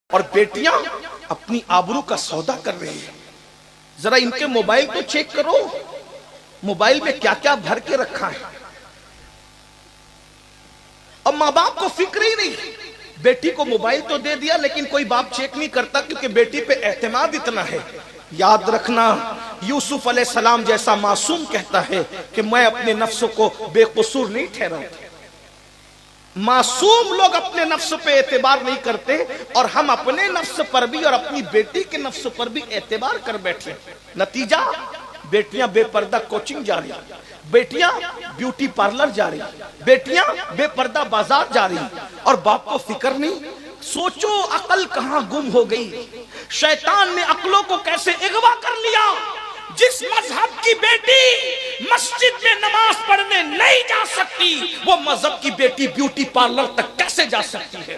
اور بیٹیاں اپنی آبرو کا سودا کر رہی ہیں. ذرا ان کے موبائل تو چیک کرو، موبائل میں کیا کیا بھر کے رکھا ہے. اب ماں باپ کو فکر ہی نہیں، بیٹی کو موبائل تو دے دیا لیکن کوئی باپ چیک نہیں کرتا کیونکہ بیٹی پہ اعتماد اتنا ہے. یاد رکھنا یوسف علیہ السلام جیسا معصوم کہتا ہے کہ میں اپنے نفس کو بے قصور نہیں ٹھہراتا. معصوم لوگ اپنے نفس پہ اعتبار نہیں کرتے اور ہم اپنے نفس پر بھی اور اپنی بیٹی کے نفس پر بھی اعتبار کر بیٹھے. نتیجہ بیٹیاں بے پردہ کوچنگ جا رہی، بیٹیاں بیوٹی پارلر جا رہی، بیٹیاں بے پردہ بازار جا رہی اور باپ کو فکر نہیں. سوچو عقل کہاں گم ہو گئی، شیطان نے عقلوں کو کیسے اغوا کر لیا. جس مذہب کی بیٹی مسجد میں نماز پڑھنے نہیں جا سکتی وہ مذہب کی بیٹی بیوٹی پارلر تک کیسے جا سکتی ہے.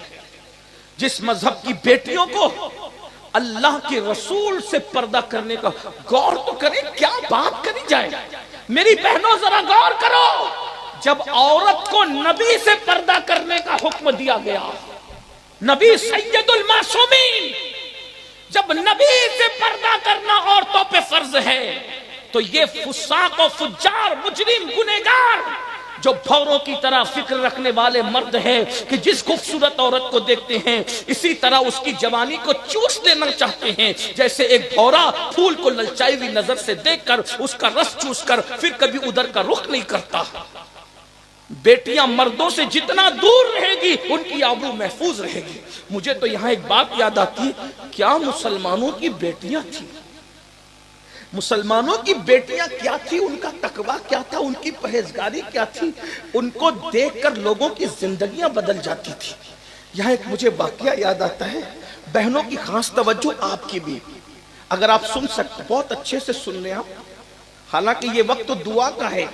جس مذہب کی بیٹیوں کو اللہ کے رسول سے پردہ کرنے کا غور تو کریں، کیا بات کری جائے. میری بہنوں ذرا غور کرو، جب عورت کو نبی سے پردہ کرنے کا حکم دیا گیا، نبی سید المعصومین، جب نبی سے پردہ کرنا عورتوں پہ فرض ہے تو یہ فساق و فجار مجرم گنہگار جو بھوروں کی طرح فکر رکھنے والے مرد ہیں کہ جس خوبصورت عورت کو دیکھتے ہیں اسی طرح اس کی جوانی کو چوس لینا چاہتے ہیں، جیسے ایک بھورا پھول کو للچائی ہوئی نظر سے دیکھ کر اس کا رس چوس کر پھر کبھی ادھر کا رخ نہیں کرتا. بیٹیاں مردوں سے جتنا دور رہے گی ان کی آبرو محفوظ رہے گی. مجھے تو یہاں ایک بات یاد آتی، کیا مسلمانوں کی بیٹیاں تھیں، مسلمانوں کی بیٹیاں کیا تھی، ان کا تقویٰ کیا تھا، ان کی پرہیزگاری کیا تھی. ان کو دیکھ کر لوگوں کی زندگیاں بدل جاتی تھی. یہاں ایک مجھے واقعہ یاد آتا ہے، بہنوں کی خاص توجہ آپ کی بھی، اگر آپ سن سکتے بہت اچھے سے سن لیں آپ. حالانکہ یہ وقت تو دعا کا ہے،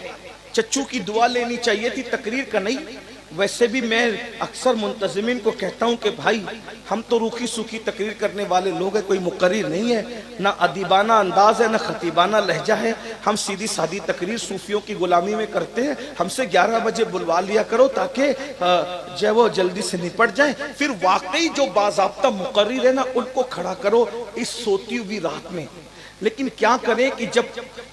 چچو کی دعا لینی چاہیے تھی، تقریر کا نہیں. ویسے بھی میں اکثر منتظمین کو کہتا ہوں کہ بھائی ہم تو روکھی سوکھی تقریر کرنے والے لوگ ہیں، کوئی مقرر نہیں ہے، نہ ادیبانہ انداز ہے نہ خطیبانہ لہجہ ہے. ہم سیدھی سادی تقریر صوفیوں کی غلامی میں کرتے ہیں. ہم سے 11 بجے بلوا لیا کرو تاکہ جو ہے وہ جلدی سے نپٹ جائیں. پھر واقعی جو باضابطہ مقرر ہے نا ان کو کھڑا کرو اس سوتی ہوئی رات میں. لیکن کیا کریں کہ جب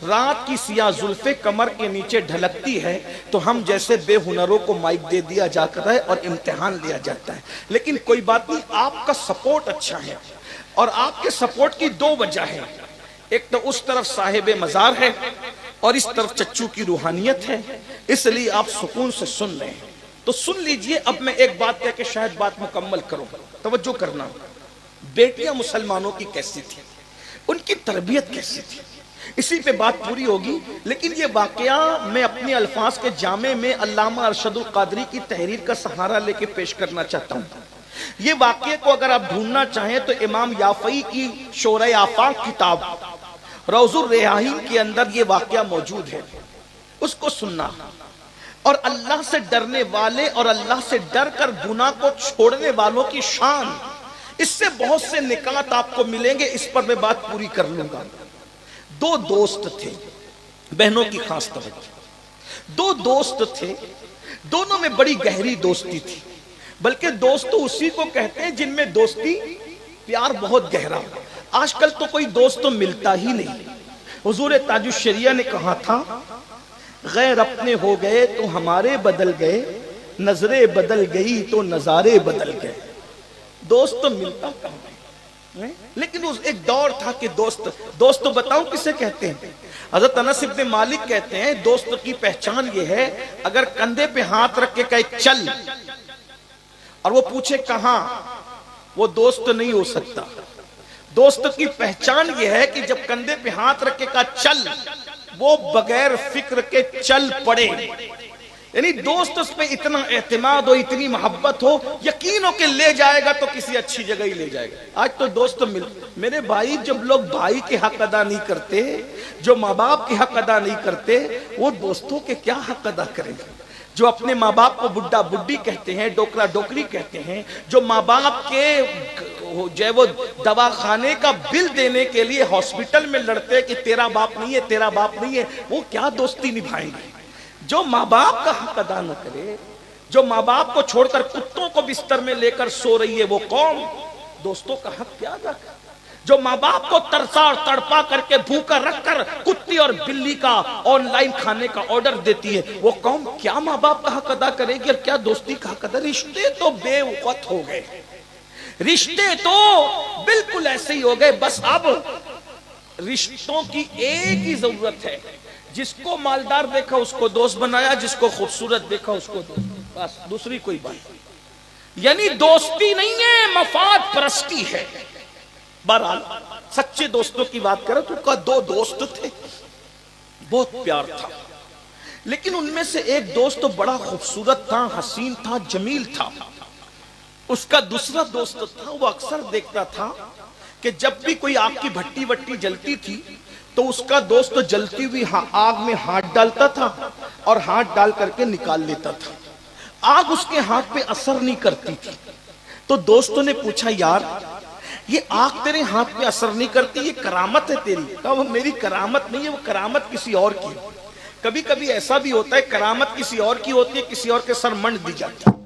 رات کی سیاہ زلفیں کمر کے نیچے ڈھلکتی ہے تو ہم جیسے بے ہنروں کو مائک دے دیا جاتا ہے اور امتحان لیا جاتا ہے. لیکن کوئی بات نہیں، آپ کا سپورٹ اچھا ہے اور آپ کے سپورٹ کی دو وجہ ہیں. ایک تو اس طرف صاحب مزار ہے اور اس طرف چچو کی روحانیت ہے، اس لیے آپ سکون سے سن رہے ہیں. تو سن لیجئے. اب میں ایک بات کہہ کے شاید بات مکمل کروں، توجہ کرنا. بیٹیاں مسلمانوں کی کیسی تھی، ان کی تربیت کیسی تھی، اسی پہ بات پوری ہوگی. لیکن یہ واقعہ میں اپنے الفاظ کے جامع میں علامہ ارشد القادری کی تحریر کا سہارا لے کے پیش کرنا چاہتا ہوں. یہ واقعے کو اگر آپ ڈھونڈنا چاہیں تو امام یافعی کی شورۂ آفاق کتاب روض الریحانین کے اندر یہ واقعہ موجود ہے. اس کو سننا اور اللہ سے ڈرنے والے اور اللہ سے ڈر کر گناہ کو چھوڑنے والوں کی شان، اس سے بہت سے نکات آپ کو ملیں گے. اس پر میں بات پوری کر لوں گا. دو دوست تھے، بہنوں کی خاص توجہ. دو دوست تھے، دونوں میں بڑی گہری دوستی تھی. بلکہ دوست تو اسی کو کہتے ہیں جن میں دوستی پیار بہت گہرا. آج کل تو کوئی دوست تو ملتا ہی نہیں. حضور تاج الشریعہ نے کہا تھا، غیر اپنے ہو گئے تو ہمارے بدل گئے، نظریں بدل گئی تو نظارے بدل گئے. دوست تو ملتا کہاں ہے، لیکن اس ایک دور تھا کہ دوست تو بتاؤں کسے کہتے ہیں. حضرت انس ابن مالک کہتے ہیں دوست کی پہچان یہ ہے، اگر کندھے پہ ہاتھ رکھ کے کہے چل اور وہ پوچھے کہاں، وہ دوست نہیں ہو سکتا. دوست کی پہچان یہ ہے کہ جب کندھے پہ ہاتھ رکھ کے کہا چل، وہ بغیر فکر کے چل پڑے. یعنی دوست اس پہ اتنا اعتماد ہو، اتنی محبت ہو، یقین ہو کہ لے جائے گا تو کسی اچھی جگہ ہی لے جائے گا. آج تو دوست میرے بھائی، جب لوگ بھائی کے حق ادا نہیں کرتے، جو ماں باپ کے حق ادا نہیں کرتے، وہ دوستوں کے کیا حق ادا کریں گے. جو اپنے ماں باپ کو بڈھا بڈھی کہتے ہیں، ڈوکرا ڈوکری کہتے ہیں، جو ماں باپ کے جو ہے وہ دواخانے کا بل دینے کے لیے ہاسپٹل میں لڑتے کہ تیرا باپ نہیں ہے، تیرا باپ نہیں ہے، وہ کیا دوستی نبھائیں گے. جو ماں باپ کا حق ادا نہ کرے، جو ماں باپ کو چھوڑ کر کتوں کو بستر میں لے کر سو رہی ہے وہ قوم، دوستوں کا حق کیا ادا کر؟ جو ماں باپ کو ترسا اور تڑپا کر کے بھوکا رکھ کر کتی اور بلی کا آن لائن کھانے کا آرڈر دیتی ہے، وہ قوم کیا ماں باپ کا حق ادا کرے گی اور کیا دوستی کا حق ادا؟ رشتے تو بے وقت ہو گئے، رشتے تو بالکل ایسے ہی ہو گئے. بس اب رشتوں کی ایک ہی ضرورت ہے، جس کو مالدار دیکھا اس کو دوست بنایا، جس کو خوبصورت دیکھا اس کو دوست، بس دوسری کوئی بات نہیں. یعنی دوستی نہیں ہے، مفاد پرستی ہے. بہرحال سچے دوستوں کی بات کریں تو ان کا دو دوست تھے، بہت پیار تھا، لیکن ان میں سے ایک دوست تو بڑا خوبصورت تھا، حسین تھا، جمیل تھا. اس کا دوسرا دوست تھا، وہ اکثر دیکھتا تھا کہ جب بھی کوئی آگ کی بھٹی وٹی جلتی تھی تو اس کا دوست جلتی ہوئی آگ میں ہاتھ ڈالتا تھا اور ہاتھ ڈال کر کے نکال لیتا تھا. آگ اس کے ہاتھ پہ اثر نہیں کرتی تھی. تو دوستوں نے پوچھا، یار یہ آگ تیرے ہاتھ پہ اثر نہیں کرتی، یہ کرامت ہے تیری؟ کہا وہ میری کرامت نہیں ہے، وہ کرامت کسی اور کی. کبھی کبھی ایسا بھی ہوتا ہے کرامت کسی اور کی ہوتی ہے، کسی اور کے سر منڈ دی جاتی ہے.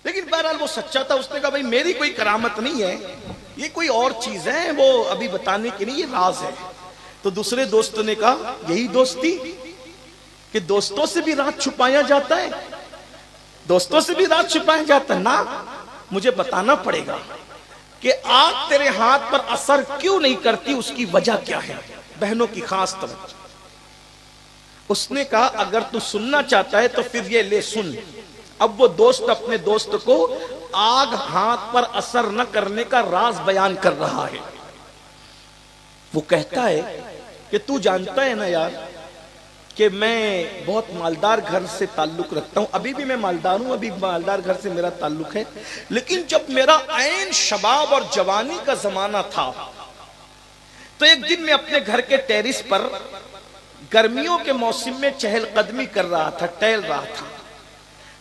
لیکن بہرحال وہ سچا تھا، اس نے کہا بھائی میری کوئی کرامت نہیں ہے، یہ کوئی اور چیز ہے، وہ ابھی بتانے کے لیے یہ راز ہے. تو دوسرے دوست نے کہا یہی دوستی کہ دوستوں سے بھی راز چھپایا جاتا ہے، دوستوں سے بھی راز چھپایا جاتا ہے؟ نا، مجھے بتانا پڑے گا کہ آگ تیرے ہاتھ پر اثر کیوں نہیں کرتی، اس کی وجہ کیا ہے. بہنوں کی خاص توجہ. اس نے کہا اگر تو سننا چاہتا ہے تو پھر یہ لے سن. اب وہ دوست اپنے دوست کو آگ ہاتھ پر اثر نہ کرنے کا راز بیان کر رہا ہے. وہ کہتا ہے کہ تو جانتا ہے نا یار کہ میں بہت مالدار گھر سے تعلق رکھتا ہوں، ابھی بھی میں مالدار ہوں، ابھی مالدار گھر سے میرا تعلق ہے، لیکن جب میرا عین شباب اور جوانی کا زمانہ تھا تو ایک دن میں اپنے گھر کے ٹیرس پر گرمیوں کے موسم میں چہل قدمی کر رہا تھا، ٹہل رہا تھا.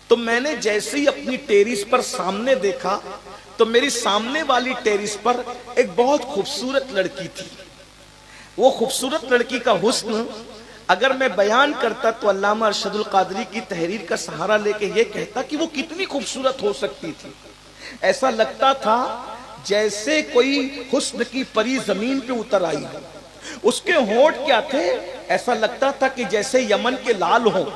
تو میں نے جیسے ہی اپنی ٹیرس پر سامنے دیکھا تو میری سامنے والی ٹیرس پر ایک بہت خوبصورت لڑکی تھی. وہ خوبصورت لڑکی کا حسن اگر میں بیان کرتا تو علامہ ارشد القادری کی تحریر کا سہارا لے کے یہ کہتا کہ وہ کتنی خوبصورت ہو سکتی تھی. ایسا لگتا تھا جیسے کوئی حسن کی پری زمین پہ اتر آئی ہو. اس کے ہونٹ کیا تھے؟ ایسا لگتا تھا کہ جیسے یمن کے لال ہوں.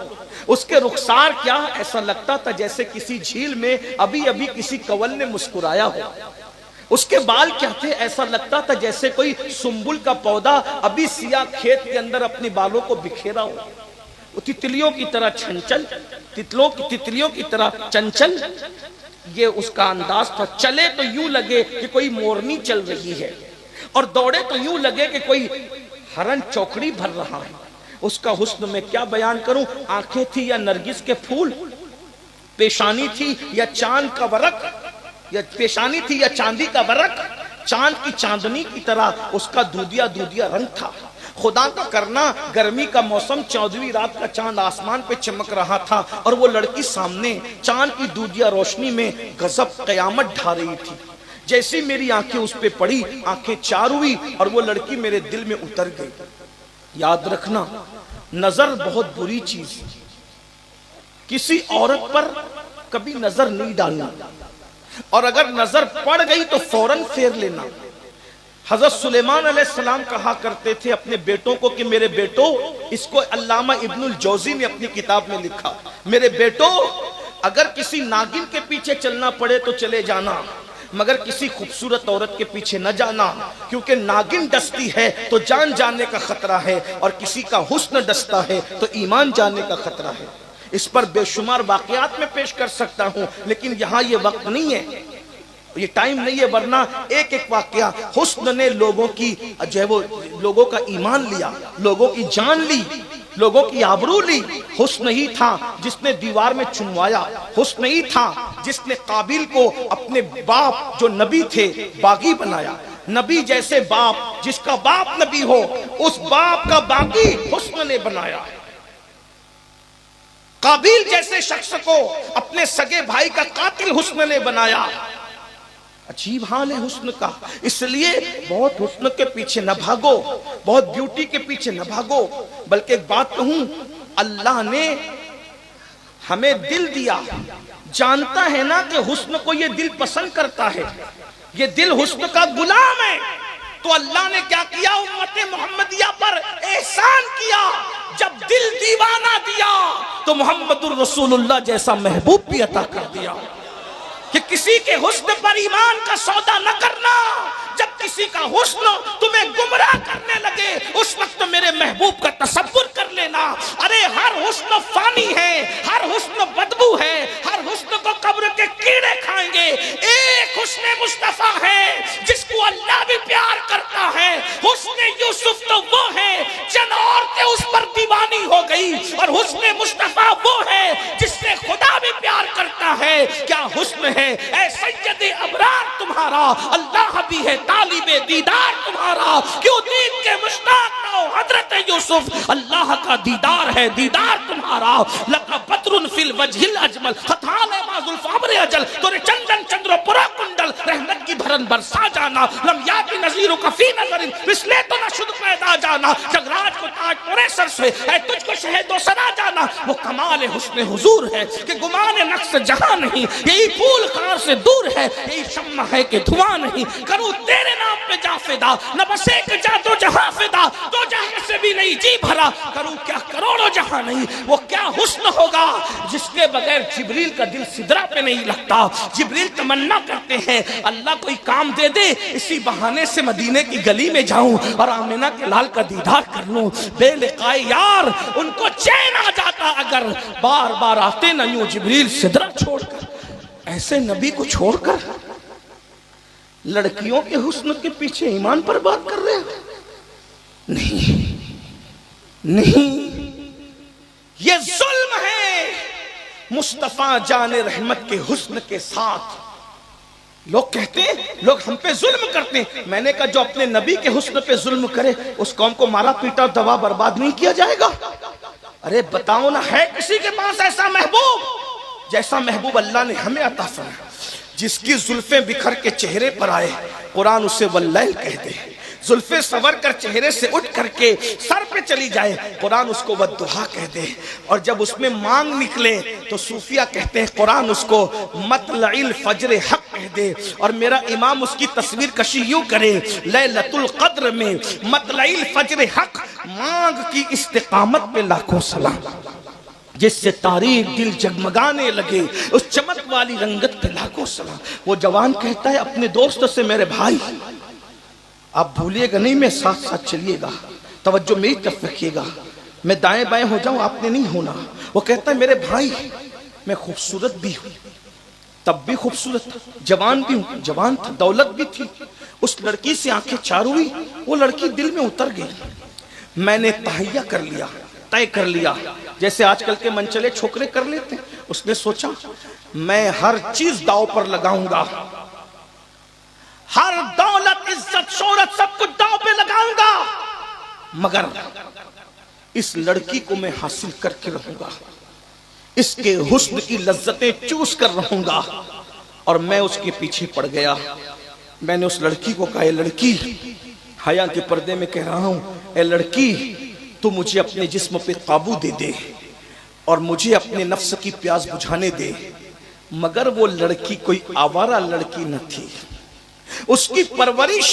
اس کے رخسار کیا؟ ایسا لگتا تھا جیسے کسی جھیل میں ابھی ابھی کسی کول نے مسکرایا ہو. اس کے بال کیا تھے؟ ایسا لگتا تھا جیسے کوئی سنبل کا پودا ابھی سیاہ کھیت کے اندر اپنے بالوں کو بکھیرا ہو. وہ تتلیوں کی طرح چھنچل، تتلیوں کی طرح چنچل یہ اس کا انداز تھا. چلے تو یوں لگے کہ کوئی مورنی چل رہی ہے اور دوڑے تو یوں لگے کہ کوئی ہرن چوکڑی بھر رہا ہے. اس کا حسن میں کیا بیان کروں؟ آنکھیں تھی یا نرگس کے پھول، پیشانی تھی یا چاند کا ورق، یا پیشانی تھی یا چاندی کا ورق، چاند کی چاندنی کی طرح اس کا دودیا دودیا رنگ تھا. خدا کا کرنا گرمی کا موسم، 14ویں رات کا چاند آسمان پہ چمک رہا تھا اور وہ لڑکی سامنے چاند کی دودیا روشنی میں غضب قیامت ڈھا رہی تھی. جیسی میری آنکھیں اس پہ پڑی، آنکھیں چار ہوئی اور وہ لڑکی میرے دل میں اتر گئی. یاد رکھنا نظر بہت بری چیز، کسی عورت پر کبھی نظر نہیں ڈالنا، اور اگر نظر پڑ گئی تو فوراً پھیر لینا. حضرت سلیمان علیہ السلام کہا کرتے تھے اپنے بیٹوں کو کہ میرے بیٹو، اس کو علامہ ابن الجوزی نے اپنی کتاب میں لکھا، میرے بیٹو اگر کسی ناگن کے پیچھے چلنا پڑے تو چلے جانا، مگر کسی خوبصورت عورت کے پیچھے نہ جانا، کیونکہ ناگن ڈستی ہے تو جان جانے کا خطرہ ہے، اور کسی کا حسن ڈستا ہے تو ایمان جانے کا خطرہ ہے. اس پر بے شمار واقعات میں پیش کر سکتا ہوں، لیکن یہاں یہ وقت نہیں ہے، یہ ٹائم نہیں ہے، ورنہ ایک ایک واقعہ. حسن نے لوگوں کی جو ہے وہ لوگوں کا ایمان لیا، لوگوں کی جان لی، لوگوں کی آبرو لی. حسن ہی تھا جس نے دیوار میں چنوایا، حسن ہی تھا جس نے قابیل کو اپنے باپ جو نبی تھے باغی بنایا. نبی جیسے باپ جس کا باپ نبی ہو، اس باپ کا باغی حسن نے بنایا. قابیل جیسے شخص کو اپنے سگے بھائی کا قاتل حسن نے بنایا. عجیب حال ہے حسن کا. اس لیے بہت حسن کے پیچھے نہ بھاگو، بہت بیوٹی کے پیچھے نہ بھاگو، بلکہ ایک بات کہوں، اللہ نے ہمیں دل دیا جانتا ہے نا کہ حسن کو یہ دل پسند کرتا ہے، یہ دل حسن کا غلام ہے، تو اللہ نے کیا کیا؟ امت محمدیہ پر احسان کیا، جب دل دیوانہ دیا تو محمد الرسول اللہ جیسا محبوب بھی عطا کر دیا کہ کسی کے حسن پر ایمان کا سودا نہ کرنا۔ جب کسی کا حسن تمہیں گمراہ کرنے لگے اس وقت میرے محبوب کا تصور کر لینا۔ ارے ہر حسن فانی ہے، ہر حسن بدبو ہے، ہر حسن کو قبر کے کیڑے کھائیں گے۔ ایک حسن مصطفیٰ ہے جس کو اللہ بھی پیار کرتا ہے۔ حسن یوسف تو وہ ہے چند عورتیں اس پر دیوانی ہو گئی، اور حسن مصطفیٰ وہ ہے جس سے خدا بھی پیار کرتا ہے۔ کیا حسن ہے اے سید ابرار تمہارا، اللہ بھی ہے طالب دیدار تمہارا۔ کیوں دین کے مشتاق نہ ہو حضرت یوسف، اللہ کا دیدار ہے دیدار تمہارا۔ لقد بدر فی الوجہ الاجمل خطال ما ذوالف عمر اجل، تورے چندن چندر پورا کنڈل رحمت کی بھرن برسا جانا۔ لم یاتی نظیر کا فی نظر مثلے تو نہ شد پیدا جانا۔ جگراج کو تاج پورے سر سے اے تجھ کو شہد و سنا جانا۔ وہ کمال حسن حضور ہے کہ گمان نقص جہاں نہیں، یہی پھول خار سے دور ہے، یہی شمع ہے کہ دھواں نہیں۔ کروں تیرے نام پہ جا فدا، نہ بس ایک جا دو جہاں فدا، دو جہاں سے بھی نہیں جی بھرا، کروں کیا کروڑوں جہاں نہیں۔ وہ کیا حسن ہوگا جس کے بغیر جبریل کا دل سدرا پہ نہیں لگتا۔ جبریل تمنا کرتے ہیں اللہ کوئی کام دے دے، اسی بہانے سے مدینے کی گلی میں جاؤں اور آمنہ کے لال کا دیدار کر لوں۔ بے لقائے یار ان کو چین آ جاتا اگر بار بار آتے نہ یوں جبریل سدرا چھوڑ کر۔ ایسے نبی کو چھوڑ کر لڑکیوں کے حسن کے پیچھے ایمان پر بات کر رہے ہیں؟ نہیں نہیں، یہ ظلم ہے مصطفیٰ جان رحمت کے حسن کے ساتھ۔ لوگ کہتے ہیں لوگ ہم پہ ظلم کرتے ہیں، میں نے کہا جو اپنے نبی کے حسن پہ ظلم کرے اس قوم کو مارا پیٹا دبا برباد نہیں کیا جائے گا۔ ارے بتاؤ نہ ہے کسی کے پاس ایسا محبوب جیسا محبوب اللہ نے ہمیں عطا فرمایا، جس کی زلفیں بکھر کے چہرے پر آئے قرآن اسے واللیل کہہ دے، زلفیں سور کر چہرے سے اٹھ کر کے سر پہ چلی جائے قرآن اس کو والضحیٰ کہہ دے، اور جب اس میں مانگ نکلے تو صوفیہ کہتے ہیں قرآن اس کو مطلع الفجر حق کہہ دے، اور میرا امام اس کی تصویر کشی یوں کرے لیلۃ القدر میں مطلع الفجر حق، مانگ کی استقامت پہ لاکھوں سلام، جس سے تاریخ دل جگمگانے لگے اس چمک والی رنگت پہ لاکھوں سلام۔ وہ جوان کہتا ہے اپنے دوست سے میرے بھائی آپ بھولیے گا نہیں، میں ساتھ ساتھ چلیے گا، توجہ میری طرف رکھیے گا، میں دائیں بائیں ہو جاؤں آپ نے نہیں ہونا۔ وہ کہتا ہے میرے بھائی میں خوبصورت بھی ہوں، تب بھی خوبصورت تھا، جوان بھی ہوں، جوان تھا، دولت بھی تھی۔ اس لڑکی سے آنکھیں چاروں ہوئی، وہ لڑکی دل میں اتر گئی، میں نے تہیہ کر لیا، طے کر لیا، جیسے آج کل کے منچلے چھوکرے کر لیتے ہیں۔ اس نے سوچا میں ہر چیز داؤ پر لگاؤں گا، ہر دولت عزت شہرت سب کچھ داؤ پہ لگاؤں گا، مگر اس لڑکی کو میں حاصل کر کے رہوں گا، اس کے حسن کی لذتیں چوس کر رہوں گا۔ اور میں اس کے پیچھے پڑ گیا، میں نے اس لڑکی کو کہا اے لڑکی، حیا کے پردے میں کہہ رہا ہوں، اے لڑکی تو مجھے اپنے جسم پہ قابو دے دے اور مجھے اپنے نفس کی پیاس بجھانے دے۔ مگر وہ لڑکی کوئی آوارہ لڑکی نہ تھی، اس کی پرورش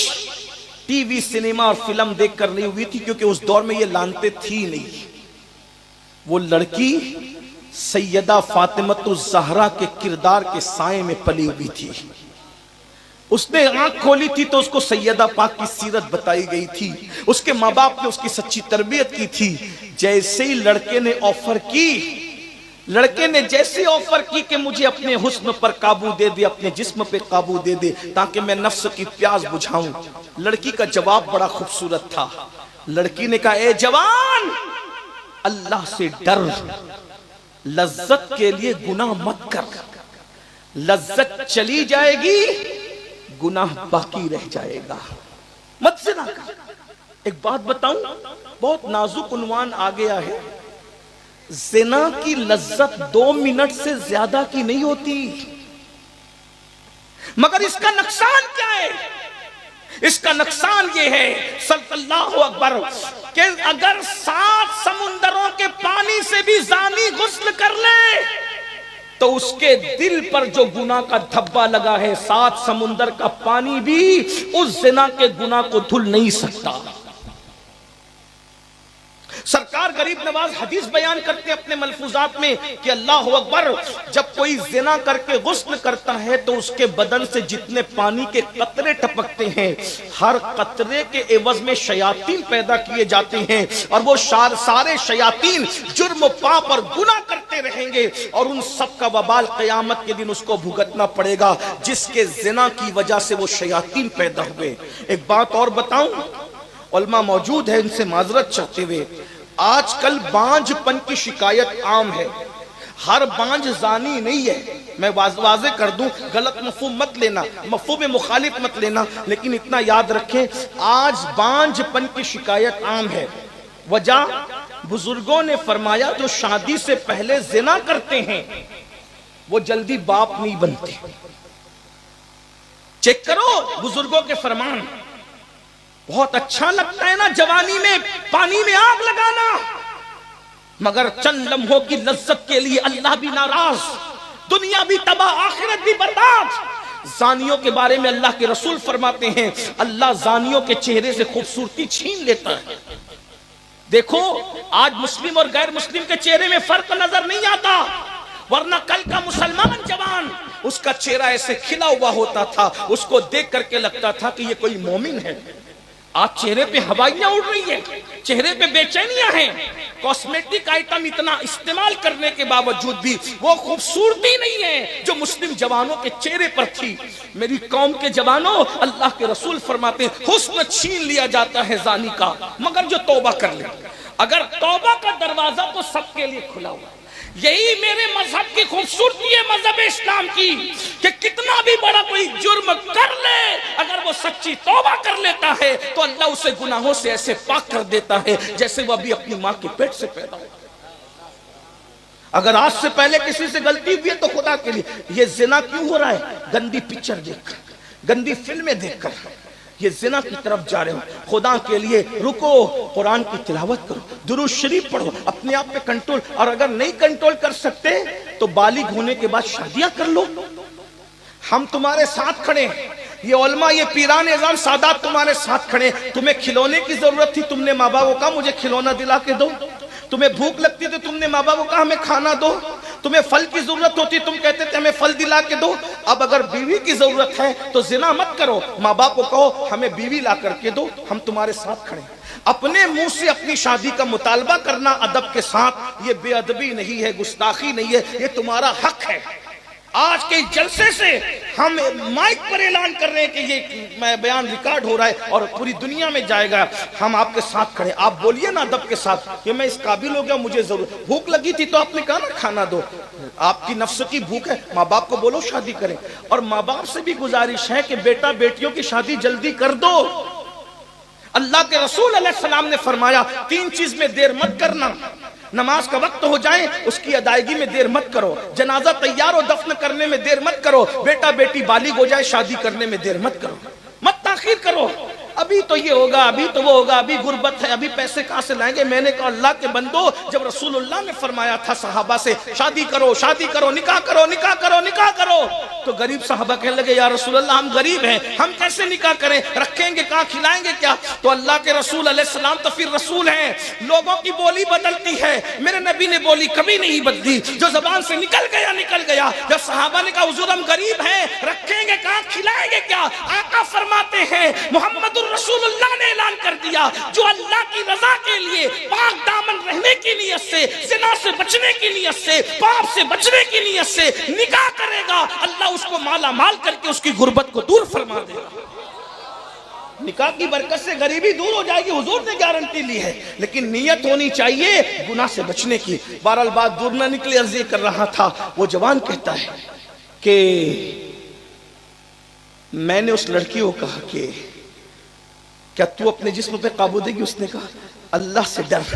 ٹی وی سنیما اور فلم دیکھ کر نہیں ہوئی تھی، کیونکہ اس دور میں یہ لانتے تھی نہیں۔ وہ لڑکی سیدہ فاطمۃ الزہرا کے کردار کے سائے میں پلی ہوئی تھی۔ اس نے آنکھ کھولی تھی تو اس کو سیدہ پاک کی سیرت بتائی گئی تھی، اس کے ماں باپ نے اس کی سچی تربیت کی تھی۔ جیسے ہی لڑکے نے آفر کی، لڑکے نے جیسے آفر کی کہ مجھے اپنے حسن پر قابو دے دے، اپنے جسم پہ قابو دے دے تاکہ میں نفس کی پیاس بجھاؤں، لڑکی کا جواب بڑا خوبصورت تھا۔ لڑکی نے کہا اے جوان اللہ سے ڈر، لذت کے لیے گناہ مت کر، لذت چلی جائے گی گناہ باقی رہ جائے گا، مت زنا کر۔ ایک بات بتاؤں، بہت نازک عنوان آ گیا ہے، زنا کی لذت 2 منٹ سے زیادہ کی نہیں ہوتی، مگر اس کا نقصان کیا ہے؟ اس کا نقصان یہ ہے صلی اللہ اکبر کہ اگر 7 سمندروں کے پانی سے بھی زانی غسل کر لے تو اس کے دل پر جو گناہ کا دھبا لگا ہے 7 سمندر کا پانی بھی اس زنا کے گناہ کو دھل نہیں سکتا۔ سرکار غریب نواز حدیث بیان کرتے ہیں اپنے ملفوظات میں کہ اللہ اکبر، جب کوئی زنا کر کے غسل کرتا ہے تو اس کے بدن سے جتنے پانی کے قطرے ٹپکتے ہیں، ہر قطرے کے عوض میں شیاطین پیدا کیے جاتے ہیں، اور وہ سارے شیاطین جرم و پاپ اور گناہ کرتے رہیں گے، اور ان سب کا وبال قیامت کے دن اس کو بھگتنا پڑے گا جس کے زنا کی وجہ سے وہ شیاطین پیدا ہوئے۔ ایک بات اور بتاؤں، علماء موجود ہے ان سے معذرت چاہتے ہوئے، آج کل بانجھ پن کی شکایت عام ہے۔ ہر بانجھ زانی نہیں ہے، میں واضح کر دوں، غلط مفہوم مت لینا، مفہوم مخالف مت لینا، لیکن اتنا یاد رکھیں آج بانجھ پن کی شکایت عام ہے۔ وجہ بزرگوں نے فرمایا جو شادی سے پہلے زنا کرتے ہیں وہ جلدی باپ نہیں بنتے۔ چیک کرو بزرگوں کے فرمان۔ بہت اچھا لگتا ہے نا جوانی میں پانی میں آگ لگانا، مگر چند لمحوں کی لذت کے لیے اللہ بھی ناراض، دنیا بھی تباہ، آخرت بھی برباد۔ زانیوں کے بارے میں اللہ کے رسول فرماتے ہیں اللہ زانیوں کے چہرے سے خوبصورتی چھین لیتا ہے۔ دیکھو آج مسلم اور غیر مسلم کے چہرے میں فرق نظر نہیں آتا، ورنہ کل کا مسلمان جوان اس کا چہرہ ایسے کھلا ہوا ہوتا تھا، اس کو دیکھ کر کے لگتا تھا کہ یہ کوئی مومن ہے۔ آج چہرے پہ ہوائیاں اڑ رہی ہیں، چہرے پہ بے چینیاں ہیں، کاسمیٹک آئٹم اتنا استعمال کرنے کے باوجود بھی وہ خوبصورتی نہیں ہے جو مسلم جوانوں کے چہرے پر تھی۔ میری قوم کے جوانوں، اللہ کے رسول فرماتے ہیں حسن چھین لیا جاتا ہے زانی کا، مگر جو توبہ کر لے۔ اگر توبہ کا دروازہ تو سب کے لیے کھلا ہوا، یہی میرے مذہب کی خوبصورتی ہے، مذہب اسلام کی، کہ کتنا بھی بڑا کوئی جرم کر لے اگر وہ سچی توبہ کر لیتا ہے تو اللہ اسے گناہوں سے ایسے پاک کر دیتا ہے جیسے وہ ابھی اپنی ماں کے پیٹ سے پیدا ہوا۔ اگر آج سے پہلے کسی سے غلطی ہوئی ہے تو خدا کے لیے یہ زنا کیوں ہو رہا ہے؟ گندی پکچر دیکھ کر، گندی فلمیں دیکھ کر یہ زنا کی طرف جا رہے ہو۔ خدا کے لیے رکو، قرآن کی تلاوت کرو، درود شریف پڑھو، اپنے آپ پہ کنٹرول، اور اگر نہیں کنٹرول کر سکتے تو بالغ ہونے کے بعد شادیاں کر لو۔ ہم تمہارے ساتھ کھڑے ہیں، یہ علماء، یہ پیران اعظام سادات تمہارے ساتھ کھڑے ہیں۔ تمہیں کھلونے کی ضرورت تھی، تم نے ماں باپ کو کہا مجھے کھلونا دلا کے دو۔ تمہیں بھوک لگتی تو تم نے ماں باپ کو کہا ہمیں کھانا دو۔ تمہیں پھل کی ضرورت ہوتی تم کہتے تھے ہمیں پھل دلا کے دو۔ اب اگر بیوی کی ضرورت ہے تو زنا مت کرو، ماں باپ کو کہو ہمیں بیوی لا کر کے دو، ہم تمہارے ساتھ کھڑے ہیں۔ اپنے منہ سے اپنی شادی کا مطالبہ کرنا ادب کے ساتھ، یہ بے ادبی نہیں ہے، گستاخی نہیں ہے، یہ تمہارا حق ہے۔ آج کے جلسے سے ہم مائک پر اعلان کر رہے ہیں کہ یہ بیان ریکارڈ ہو رہا ہے اور پوری دنیا میں جائے گا، ہم آپ کے ساتھ کھڑے۔ آپ بولیے نا ادب کے ساتھ کہ میں اس قابل ہو گیا، مجھے ضرورت، بھوک لگی تھی تو آپ نے کہا نا کھانا دو۔ آپ کی نفس کی بھوک ہے، ماں باپ کو بولو شادی کریں، اور ماں باپ سے بھی گزارش ہے کہ بیٹا بیٹیوں کی شادی جلدی کر دو۔ اللہ کے رسول علیہ السلام نے فرمایا 3 چیز میں دیر مت کرنا، نماز کا وقت ہو جائے اس کی ادائیگی میں دیر مت کرو، جنازہ تیار ہو دفن کرنے میں دیر مت کرو، بیٹا بیٹی بالغ ہو جائے شادی کرنے میں دیر مت کرو، مت تاخیر کرو۔ ابھی تو یہ ہوگا، ابھی تو وہ ہوگا، ابھی غربت ہے، ابھی پیسے کہاں سے لائیں گے؟ میں نے کہا اللہ کے بندو، جب رسول اللہ نے فرمایا تھا صحابہ سے شادی کرو، شادی کرو، نکاح کرو، نکاح کرو، نکاح کرو، تو غریب صحابہ کہنے لگے یا رسول اللہ ہم غریب ہیں، ہم کیسے نکاح کریں، رکھیں گے کہاں، کھلائیں گے کیا؟ تو اللہ کے رسول علیہ السلام تو پھر رسول ہیں، لوگوں کی بولی بدلتی ہے، میرے نبی نے بولی کبھی نہیں بدلی، جو زبان سے نکل گیا نکل گیا۔ جب صحابہ نے کہا حضور ہم غریب ہیں، رکھیں گے کہاں، کھلائیں گے کیا؟ آقا فرماتے ہیں محمد رسول اللہ نے اعلان کر دیا جو اللہ کی رضا کے لیے پاک دامن رہنے کی نیت سے، زنا سے بچنے کی نیت سے، پاپ سے بچنے کی نیت سے نکاح کرے گا، اللہ اس کو مالا مال کر کے اس کی غربت کو دور فرما دے گا۔ نکاح کی برکت سے غریبی دور ہو جائے گی، حضور نے گارنٹی لی ہے، لیکن نیت ہونی چاہیے گناہ سے بچنے کی۔ بہرحال بات دور نہ نکلے، عرض کر رہا تھا وہ جوان کہتا ہے کہ میں نے اس لڑکی کو کہا کہ کیا تو اپنے جسم پہ قابو دے گی؟ اس نے کہا اللہ سے ڈر،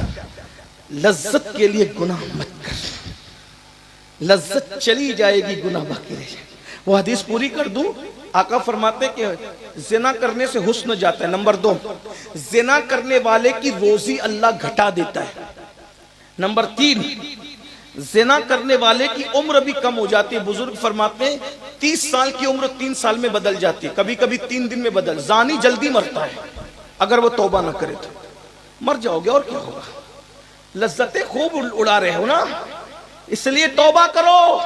لذت کے لیے گناہ مت کر، لذت چلی جائے گی گناہ باقی رہ جائے۔ وہ حدیث پوری کر دوں، آقا فرماتے کہ زنا کرنے سے حسن جاتا ہے۔ نمبر 2، زنا کرنے والے کی روزی اللہ گھٹا دیتا ہے۔ نمبر 3، زنا کرنے والے کی عمر بھی کم ہو جاتی ہے. بزرگ فرماتے ہیں 30 سال کی عمر 3 سال میں بدل جاتی ہے, کبھی کبھی 3 دن میں بدل. زانی جلدی مرتا ہے اگر وہ توبہ نہ کرے تو. مر جاؤ گے اور کیا ہوگا. لذتیں خوب اڑا رہے ہو نا, اس لیے توبہ کرو.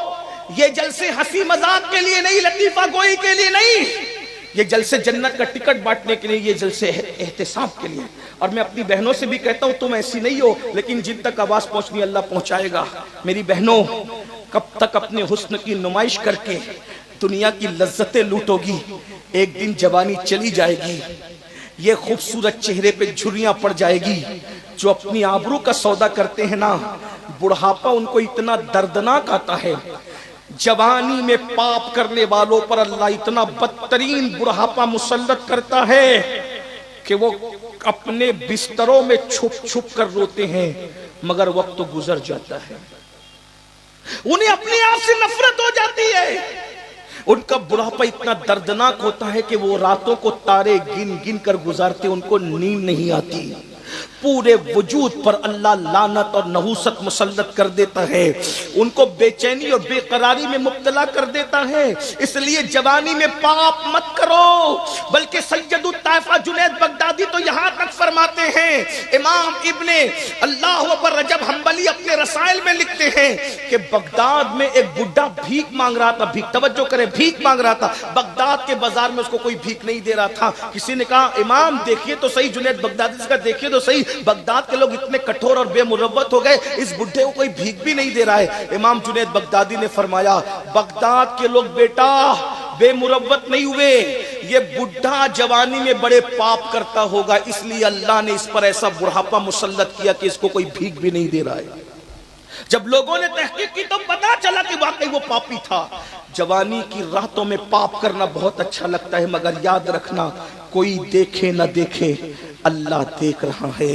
یہ جلسے ہنسی مذاق کے لیے نہیں, لطیفہ گوئی کے لیے نہیں, یہ جلسے جنت کا ٹکٹ بانٹنے کے لیے, یہ جلسے احتساب کے لیے. اور میں اپنی بہنوں سے بھی کہتا ہوں تم ایسی نہیں ہو, لیکن جن تک آواز پہنچنی اللہ پہنچائے گا. میری بہنوں, کب تک اپنے حسن کی نمائش کر کے دنیا کی لذتیں لوٹو گی؟ ایک دن جوانی چلی جائے گی, یہ خوبصورت چہرے پہ جھریاں پڑ جائے گی. جو اپنی آبرو کا سودا کرتے ہیں نا, بڑھاپا ان کو اتنا دردناک آتا ہے. جوانی میں پاپ کرنے والوں پر اللہ اتنا بدترین بڑھاپا مسلط کرتا ہے کہ وہ اپنے بستروں میں چھپ چھپ کر روتے ہیں, مگر وقت تو گزر جاتا ہے. انہیں اپنے آپ سے نفرت ہو جاتی ہے. ان کا بڑھاپا اتنا دردناک ہوتا ہے کہ وہ راتوں کو تارے گن گن کر گزارتے, ان کو نیند نہیں آتی. پورے وجود پر اللہ لعنت اور نحوست مسلط کر دیتا ہے, ان کو بے چینی اور بے قراری میں مبتلا کر دیتا ہے. اس لیے جوانی میں پاپ مت کرو. بلکہ سید الطائفہ جنید بغدادی تو یہاں تک فرماتے ہیں, امام ابن اللہ اکبر رجب حنبلی اپنے رسائل میں لکھتے ہیں کہ بغداد میں ایک بڈھا بھیک مانگ رہا تھا. بھیک, توجہ کریں, بھیک مانگ رہا تھا. بغداد کے بازار میں اس کو کوئی بھیک نہیں دے رہا تھا. کسی نے کہا امام دیکھیے تو صحیح, جنید بغدادی کا دیکھیے تو صحیح, بغداد کے لوگ اتنے کٹھور اور بے مروت ہو گئے, اس بڈھے کو کوئی بھیک بھی نہیں دے رہا ہے. امام جنید بغدادی نے فرمایا, بغداد کے لوگ بیٹا بے مروت نہیں ہوئے, یہ بڈھا جوانی میں بڑے پاپ کرتا ہوگا, اس لیے اللہ نے اس پر ایسا بڑھاپا مسلط کیا کہ اس کو کوئی بھیک بھی نہیں دے رہا ہے. جب لوگوں نے تحقیق کی تو پتا چلا کہ واقعی وہ پاپی تھا. جوانی کی راتوں میں پاپ کرنا بہت اچھا لگتا ہے, مگر یاد رکھنا کوئی دیکھے نہ دیکھے اللہ دیکھ رہا ہے.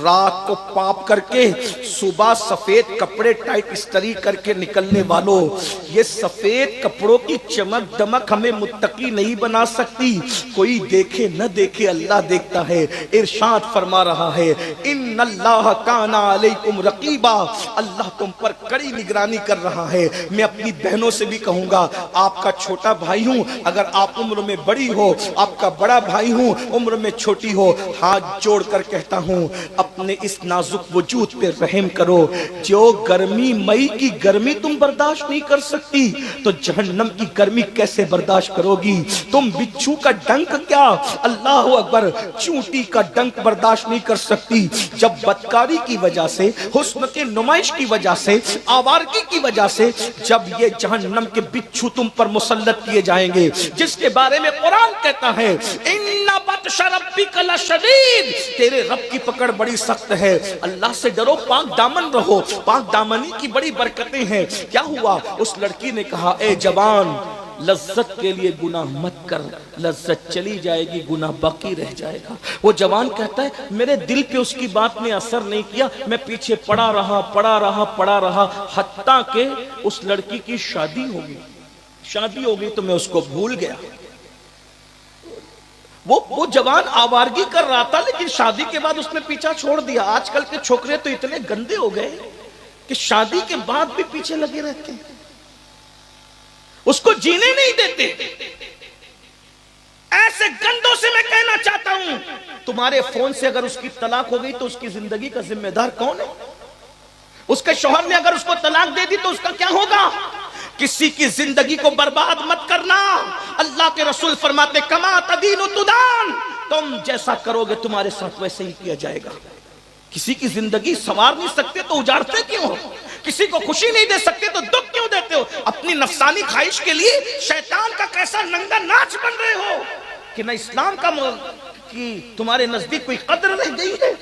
رات کو پاپ کر کے صبح سفید کپڑے ٹائٹ استری کر کے نکلنے والوں, یہ سفید کپڑوں کی چمک دمک ہمیں متقی نہیں بنا سکتی. کوئی دیکھے نہ دیکھے اللہ دیکھتا ہے. ارشاد فرما رہا ہے, ان اللہ کان علیکم رقیبا, اللہ تم پر کڑی نگرانی کر رہا ہے. میں اپنی بہنوں سے بھی کہوں گا, آپ کا چھوٹا بھائی ہوں, اگر آپ عمر میں بڑی ہو, آپ کا بڑا بھائی ہوں, عمر میں چھوٹی ہو, ہاتھ جوڑ کر کہتا ہوں اپنے اس نازک وجود پہ رحم کرو. جو گرمی, مئی کی گرمی تم برداشت نہیں کر سکتی تو جہنم کی گرمی کیسے برداشت کرو گی؟ تم بچھو کا ڈنک کیا, اللہ اکبر, چونٹی کا ڈنک برداشت نہیں کر سکتی. جب بدکاری کی وجہ سے, حسن کے نمائش کی وجہ سے, آوارگی کی وجہ سے جب یہ جہنم کے بچھو تم پر مسلط کیے جائیں گے, جس کے بارے میں قرآن کہتا ہے ان بطش ربک لشدید, تیرے رب کی پکڑ بڑی سخت ہے. اللہ سے ڈرو, پاک دامن رہو, پاک دامنی کی بڑی برکتیں ہیں. کیا ہوا؟ اس لڑکی نے کہا, اے جوان, لذت کے لیے گناہ مت کر, لذت چلی جائے گی, گناہ باقی رہ جائے گا. وہ جوان کہتا ہے میرے دل پہ اس کی بات نے اثر نہیں کیا, میں پیچھے پڑا رہا, حتیٰ کہ اس لڑکی کی شادی ہو گئی تو میں اس کو بھول گیا. وہ جوان آوارگی کر رہا تھا, لیکن شادی کے بعد اس نے پیچھا چھوڑ دیا. آج کل کے چھوکرے تو اتنے گندے ہو گئے کہ شادی کے بعد بھی پیچھے لگے رہتے ہیں, اس کو جینے نہیں دیتے. ایسے گندوں سے میں کہنا چاہتا ہوں, تمہارے فون سے اگر اس کی طلاق ہو گئی تو اس کی زندگی کا ذمہ دار کون ہے؟ اس کے شوہر نے اگر اس کو طلاق دے دی تو اس کا کیا ہوگا؟ کسی کی زندگی کو برباد مت کرنا. اللہ کے رسول فرماتے کما تدین تدان, تم جیسا کرو گے تمہارے ساتھ ویسے ہی کیا جائے گا. کسی کی زندگی سنوار نہیں سکتے تو اجاڑتے کیوں ہو؟ کسی کو خوشی نہیں دے سکتے تو دکھ کیوں دیتے ہو؟ اپنی نفسانی خواہش کے لیے شیطان کا کیسا ننگا ناچ بن رہے ہو کہ نہ اسلام کا کہ تمہارے نزدیک کوئی قدر رہ گئی ہے,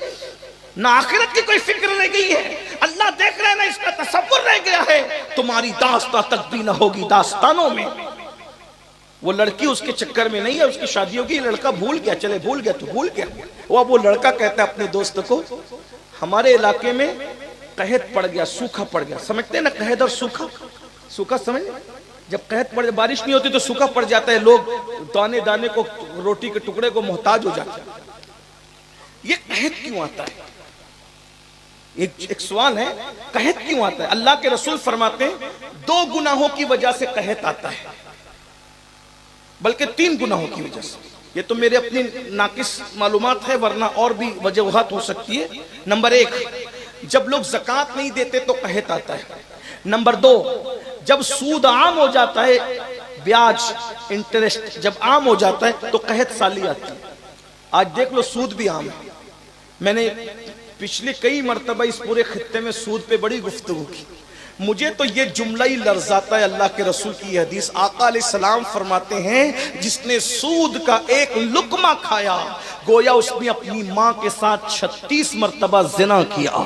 نہ آخرت کی کوئی فکر رہ گئی ہے. اللہ دیکھ رہے ہیں, نہ اس کا تصور رہ گیا ہے. تمہاری داستان تک بھی نہ ہوگی داستانوں میں. وہ لڑکی اس کے چکر میں نہیں ہے, اس کی شادی ہوگی, لڑکا بھول گیا, چلے بھول گیا تو بھول گیا. وہ لڑکا کہتا ہے اپنے دوست کو, ہمارے علاقے میں قحط پڑ گیا, سوکھا پڑ گیا. سمجھتے ہیں نا قحط اور سوکھا سمجھ, جب قحط پڑ, بارش نہیں ہوتی تو سوکھا پڑ جاتا ہے, لوگ دانے دانے کو, روٹی کے ٹکڑے کو محتاج ہو جاتے ہیں. یہ قحط کیوں آتا ہے؟ ایک سوال ہے، قحط کیوں آتا ہے؟ اللہ کے رسول فرماتے ہیں 2 گناہوں کی وجہ سے قحط آتا ہے، بلکہ 3 گناہوں کی وجہ سے۔ یہ تو میرے اپنی ناقص معلومات ہے، ورنہ اور بھی وجوہات ہو سکتی ہے۔ نمبر 1، جب لوگ زکوٰۃ نہیں دیتے تو قحط آتا ہے۔ نمبر 2، جب سود عام ہو جاتا ہے، بیاج انٹرسٹ جب عام ہو جاتا ہے تو قحط سالی آتی ہے۔ آج دیکھ لو سود بھی عام ہے۔ میں نے پچھلے کئی مرتبہ اس پورے خطے میں سود پہ بڑی گفتگو کی۔ مجھے تو یہ جملہ ہی لرزاتا ہے، اللہ کے رسول کی حدیث، آقا علیہ السلام فرماتے ہیں جس نے سود کا ایک لقمہ کھایا گویا اس نے اپنی ماں کے ساتھ 36 مرتبہ زنا کیا۔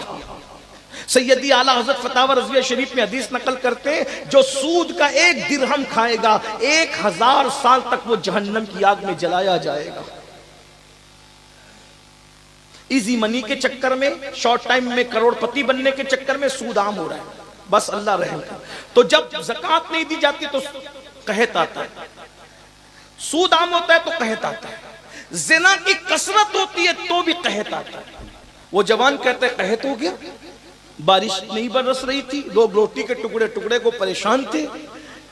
سیدی اعلیٰ حضرت فتاوی رضویہ شریف میں حدیث نقل کرتے ہیں جو سود کا 1 درہم کھائے گا 1000 سال تک وہ جہنم کی آگ میں جلایا جائے گا۔ ایزی منی کے چکر میں، شارٹ ٹائم میں کروڑ پتی بننے کے چکر میں سود عام ہو رہا ہے۔ بس اللہ رحم کرے۔ تو جب زکوٰۃ نہیں دی جاتی تو قحط آتا ہے، سود عام ہوتا ہے تو قحط آتا ہے، زنا کی کثرت ہوتی ہے تو بھی قحط آتا ہے۔ وہ جوان کہتے ہیں قحط ہو گیا، بارش نہیں برس رہی تھی، لوگ روٹی کے ٹکڑے ٹکڑے کو پریشان تھے،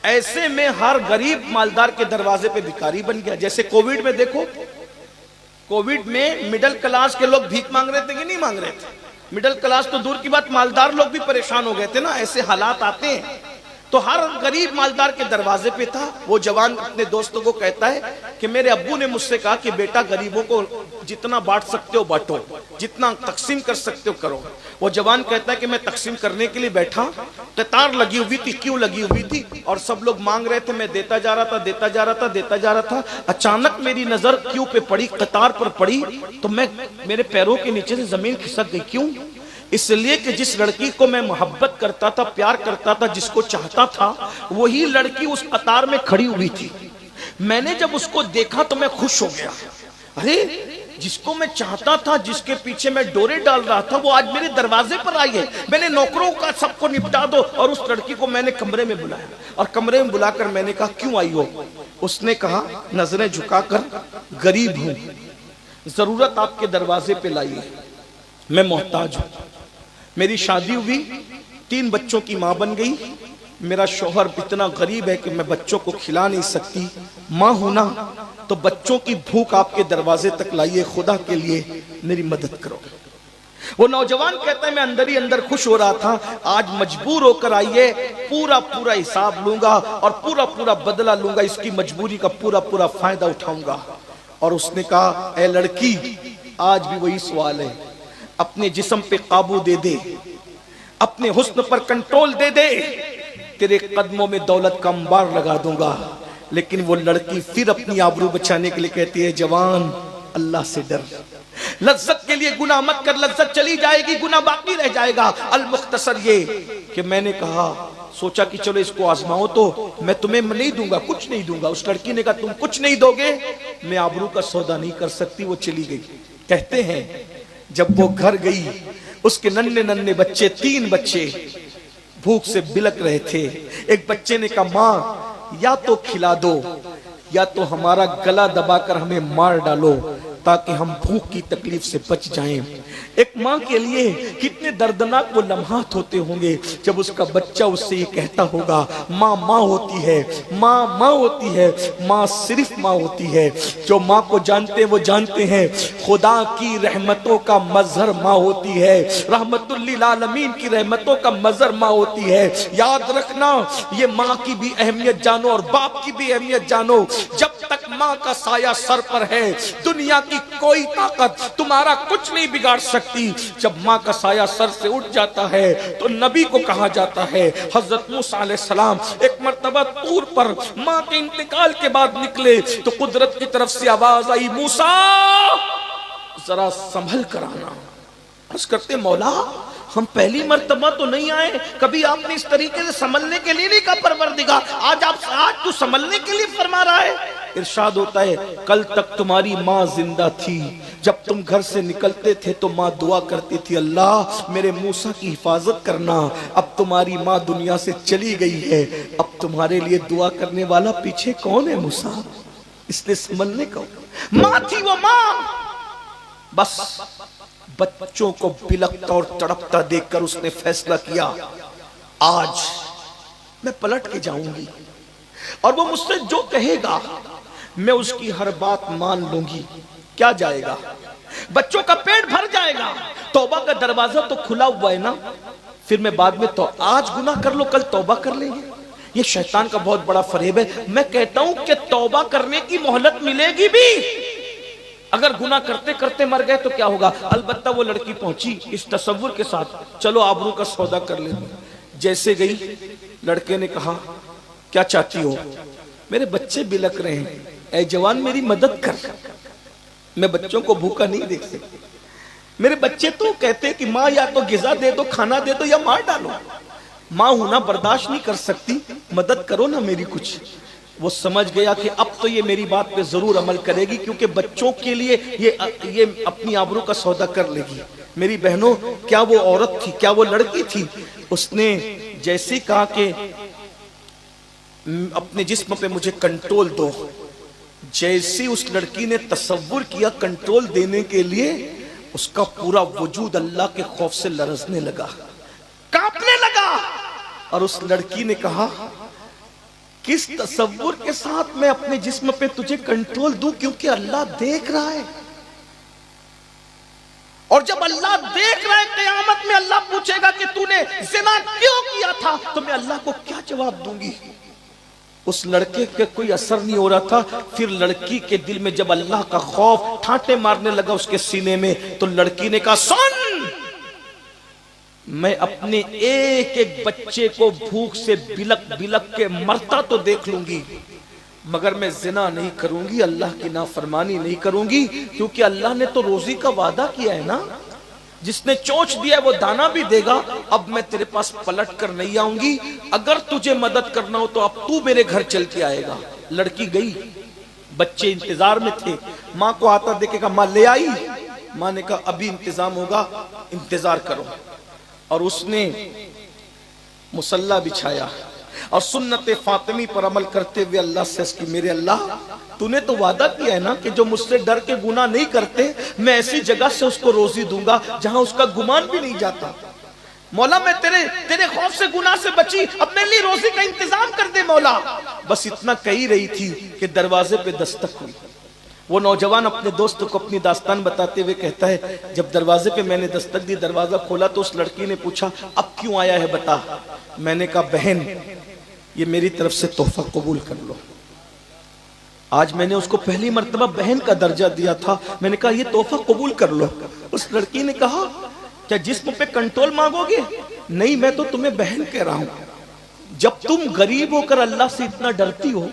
ایسے میں ہر غریب مالدار کے دروازے پہ بھکاری بن گیا۔ جیسے کووڈ میں دیکھو، کووڈ میں مڈل کلاس کے لوگ بھیک مانگ رہے تھے کہ نہیں مانگ رہے تھے؟ مڈل کلاس تو دور کی بات، مالدار لوگ بھی پریشان ہو گئے تھے نا، ایسے حالات آتے ہیں۔ تو ہر غریب مالدار کے دروازے پہ تھا۔ وہ جوان اپنے دوستوں کو کہتا ہے کہ میرے ابو نے مجھ سے کہا کہ بیٹا غریبوں کو جتنا بانٹ سکتے ہو بانٹو، جتنا تقسیم کر سکتے ہو کرو۔ وہ جوان کہتا ہے کہ میں تقسیم کرنے کے لیے بیٹھا، قطار لگی ہوئی تھی، کیوں لگی ہوئی تھی، اور سب لوگ مانگ رہے تھے، میں دیتا جا رہا تھا۔ اچانک میری نظر کیوں پہ پڑی، قطار پر پڑی، تو میرے پیروں کے نیچے سے زمین کھسک گئی۔ کیوں؟ اس لیے کہ جس لڑکی کو میں محبت کرتا تھا، پیار کرتا تھا، جس کو چاہتا تھا، وہی لڑکی اس قطار میں کھڑی ہوئی تھی۔ میں نے جب اس کو دیکھا تو میں خوش ہو گیا، ارے جس کو میں چاہتا تھا، جس کے پیچھے میں ڈورے ڈال رہا تھا، وہ آج میرے دروازے پر آئی ہے۔ میں نے نوکروں کا سب کو نپٹا دو، اور اس لڑکی کو میں نے کمرے میں بلایا، اور کمرے میں بلا کر میں نے کہا کیوں آئی ہو؟ اس نے کہا نظریں جھکا کر غریب ہوں، ضرورت آپ کے دروازے پہ لائی ہے، میں محتاج ہوں، میری شادی ہوئی، 3 بچوں کی ماں بن گئی، میرا شوہر اتنا غریب ہے کہ میں بچوں کو کھلا نہیں سکتی، ماں ہونا تو بچوں کی بھوک آپ کے دروازے تک لائیے، خدا کے لیے میری مدد کرو۔ وہ نوجوان کہتا ہے میں اندر ہی اندر خوش ہو رہا تھا، آج مجبور ہو کر آئیے، پورا حساب لوں گا اور پورا بدلہ لوں گا، اس کی مجبوری کا پورا فائدہ اٹھاؤں گا۔ اور اس نے کہا اے لڑکی، آج بھی وہی سوال ہے، اپنے جسم پہ قابو دے دے، اپنے حسن پر کنٹرول دے دے، تیرے قدموں میں دولت کا انبار لگا دوں گا۔ لیکن وہ لڑکی پھر اپنی آبرو بچانے کے لیے کہتی ہے جوان اللہ سے ڈر، لذت کے لیے گناہ مت کر، لذت چلی جائے گی، گناہ باقی رہ جائے گا۔ المختصر یہ کہ میں نے کہا، سوچا کہ چلو اس کو آزماؤ تو میں تمہیں نہیں دوں گا، کچھ نہیں دوں گا۔ اس لڑکی نے کہا تم کچھ نہیں دو گے، میں آبرو کا سودا نہیں کر سکتی۔ وہ چلی گئی۔ کہتے ہیں جب وہ گھر گئی، اس کے ننھے بچے، 3 بچے بھوک سے بلک رہے تھے۔ ایک بچے نے کہا ماں یا تو کھلا دو یا تو ہمارا گلا دبا کر ہمیں مار ڈالو تاکہ ہم بھوک کی تکلیف سے بچ جائیں۔ ایک ماں کے لیے کتنے دردناک وہ لمحات ہوتے ہوں گے جب اس کا بچہ اس سے یہ کہتا ہوگا ماں ماں ہوتی ہے، ماں ماں ہوتی ہے، ماں صرف ماں ہوتی ہے۔ جو ماں کو جانتے ہیں وہ جانتے ہیں خدا کی رحمتوں کا مظہر ماں ہوتی ہے، رحمت للعالمین کی رحمتوں کا مظہر ماں ہوتی ہے۔ یاد رکھنا یہ ماں کی بھی اہمیت جانو اور باپ کی بھی اہمیت جانو۔ جب تک ماں کا سایہ سر پر ہے دنیا کی کوئی طاقت تمہارا کچھ نہیں بگاڑ سکتی۔ جب ماں کا سایہ سر سے اٹھ جاتا ہے تو نبی کو کہا جاتا ہے، حضرت موسیٰ علیہ السلام ایک مرتبہ طور پر ماں کے انتقال کے بعد نکلے تو قدرت کی طرف سے آواز آئی موسیٰ ذرا سنبھل کر آنا۔ عرض کرتے مولا ہم پہلی مرتبہ تو نہیں آئے، کبھی آپ نے اس طریقے سے سنبھلنے کے لیے نہیں کہا پروردگار، آج تو سنبھلنے کے لیے فرما رہا ہے۔ ارشاد ہوتا ہے کل تک تمہاری ماں زندہ تھی، جب تم گھر سے نکلتے تھے تو ماں دعا کرتی تھی اللہ میرے موسیٰ کی حفاظت کرنا، اب تمہاری ماں دنیا سے چلی گئی ہے، اب تمہارے لیے دعا کرنے والا پیچھے کون ہے موسیٰ؟ اس نے سنبھلنے کا ماں تھی وہ ماں، بس بچوں کو بلکتا اور تڑپتا دیکھ کر اس نے فیصلہ کیا آج میں پلٹ کے جاؤں گی اور وہ مجھ سے جو کہے گا میں اس کی ہر بات مان لوں گی. کیا جائے گا؟ بچوں کا پیٹ بھر جائے گا. توبہ کا دروازہ تو کھلا ہوا ہے نا. پھر میں بعد میں تو آج گناہ کر لو کل توبہ کر لیں گے. یہ شیطان کا بہت بڑا فریب ہے. میں کہتا ہوں کہ توبہ کرنے کی مہلت ملے گی بھی. اگر گناہ کرتے کرتے مر گئے تو کیا ہوگا؟ البتہ وہ لڑکی پہنچی اس تصور کے ساتھ چلو آبرو کا سودا کر لیں. جیسے گئی لڑکے نے کہا کیا چاہتی ہو؟ میرے بچے بلک رہے ہیں، اے جوان میری مدد کر. میں بچوں کو بھوکا نہیں دیکھ سکتی. میرے بچے تو کہتے کہ ماں یا تو غذا دے دو، کھانا دے دو یا مار ڈالو. ماں ہونا برداشت نہیں کر سکتی، مدد کرو نا میری کچھ. وہ سمجھ گیا کہ اب تو یہ میری بات پہ ضرور عمل کرے گی کیونکہ بچوں کے لیے یہ اپنی آبرو کا سودا کر لے گی. میری بہنوں، کیا وہ عورت تھی، کیا وہ لڑکی تھی؟ اس نے جیسے کہا کہ اپنے جسم پہ مجھے کنٹرول دو. جیسی اس لڑکی نے تصور کیا کنٹرول دینے کے لیے، اس کا پورا وجود اللہ کے خوف سے لرزنے لگا، کانپنے لگا. اور اس لڑکی نے کہا کس تصور کے ساتھ میں اپنے جسم پہ تجھے کنٹرول دوں؟ کیونکہ اللہ دیکھ رہا ہے. اور جب اللہ دیکھ رہا ہے قیامت میں اللہ پوچھے گا کہ تو نے زنا کیوں کیا تھا، تو میں اللہ کو کیا جواب دوں گی؟ اس لڑکے کے کوئی اثر نہیں ہو رہا تھا. پھر لڑکی کے دل میں جب اللہ کا خوف ٹھانٹے مارنے لگا اس کے سینے میں، تو لڑکی نے کہا سن، میں اپنے ایک ایک بچے کو بھوک سے بلک بلک کے مرتا تو دیکھ لوں گی، مگر میں زنا نہیں کروں گی، اللہ کی نافرمانی نہیں کروں گی. کیونکہ اللہ نے تو روزی کا وعدہ کیا ہے نا، جس نے چونچ دیا وہ دانا بھی دے گا. اب میں تیرے پاس پلٹ کر نہیں آؤں گی. اگر تجھے مدد کرنا ہو تو اب تو میرے گھر چل کے آئے گا. لڑکی گئی، بچے انتظار میں تھے. ماں کو آتا دیکھے گا، ماں لے آئی. ماں نے کہا ابھی انتظام ہوگا، انتظار کرو. اور اس نے مصلی بچھایا اور سنت فاطمی پر عمل کرتے ہوئے اللہ سے اس کی میرے اللہ تو نے تو وعدہ کیا ہے نا کہ جو مجھ سے ڈر کے گناہ نہیں کرتے میں ایسی جگہ سے اس کو روزی دوں گا جہاں اس کا گمان بھی نہیں جاتا. مولا میں تیرے خوف سے گناہ سے بچی، اپنے لیے روزی کا انتظام کر دے مولا. بس اتنا کہی رہی تھی کہ دروازے پہ دستک ہوئی. وہ نوجوان اپنے دوست کو اپنی داستان بتاتے ہوئے کہتا ہے جب دروازے پہ میں نے دستک دی، دروازہ کھولا تو اس لڑکی نے پوچھا اب کیوں آیا ہے بتا. میں نے کہا بہن یہ میری طرف سے تحفہ قبول کر لو. آج میں نے اس کو پہلی مرتبہ بہن کا درجہ دیا تھا. میں نے کہا یہ تحفہ قبول کر لو. اس لڑکی نے کہا کیا جسم پہ کنٹرول مانگو گے؟ نہیں، میں تو تمہیں بہن کہہ رہا ہوں. جب تم غریب ہو کر اللہ سے اتنا ڈرتی ہو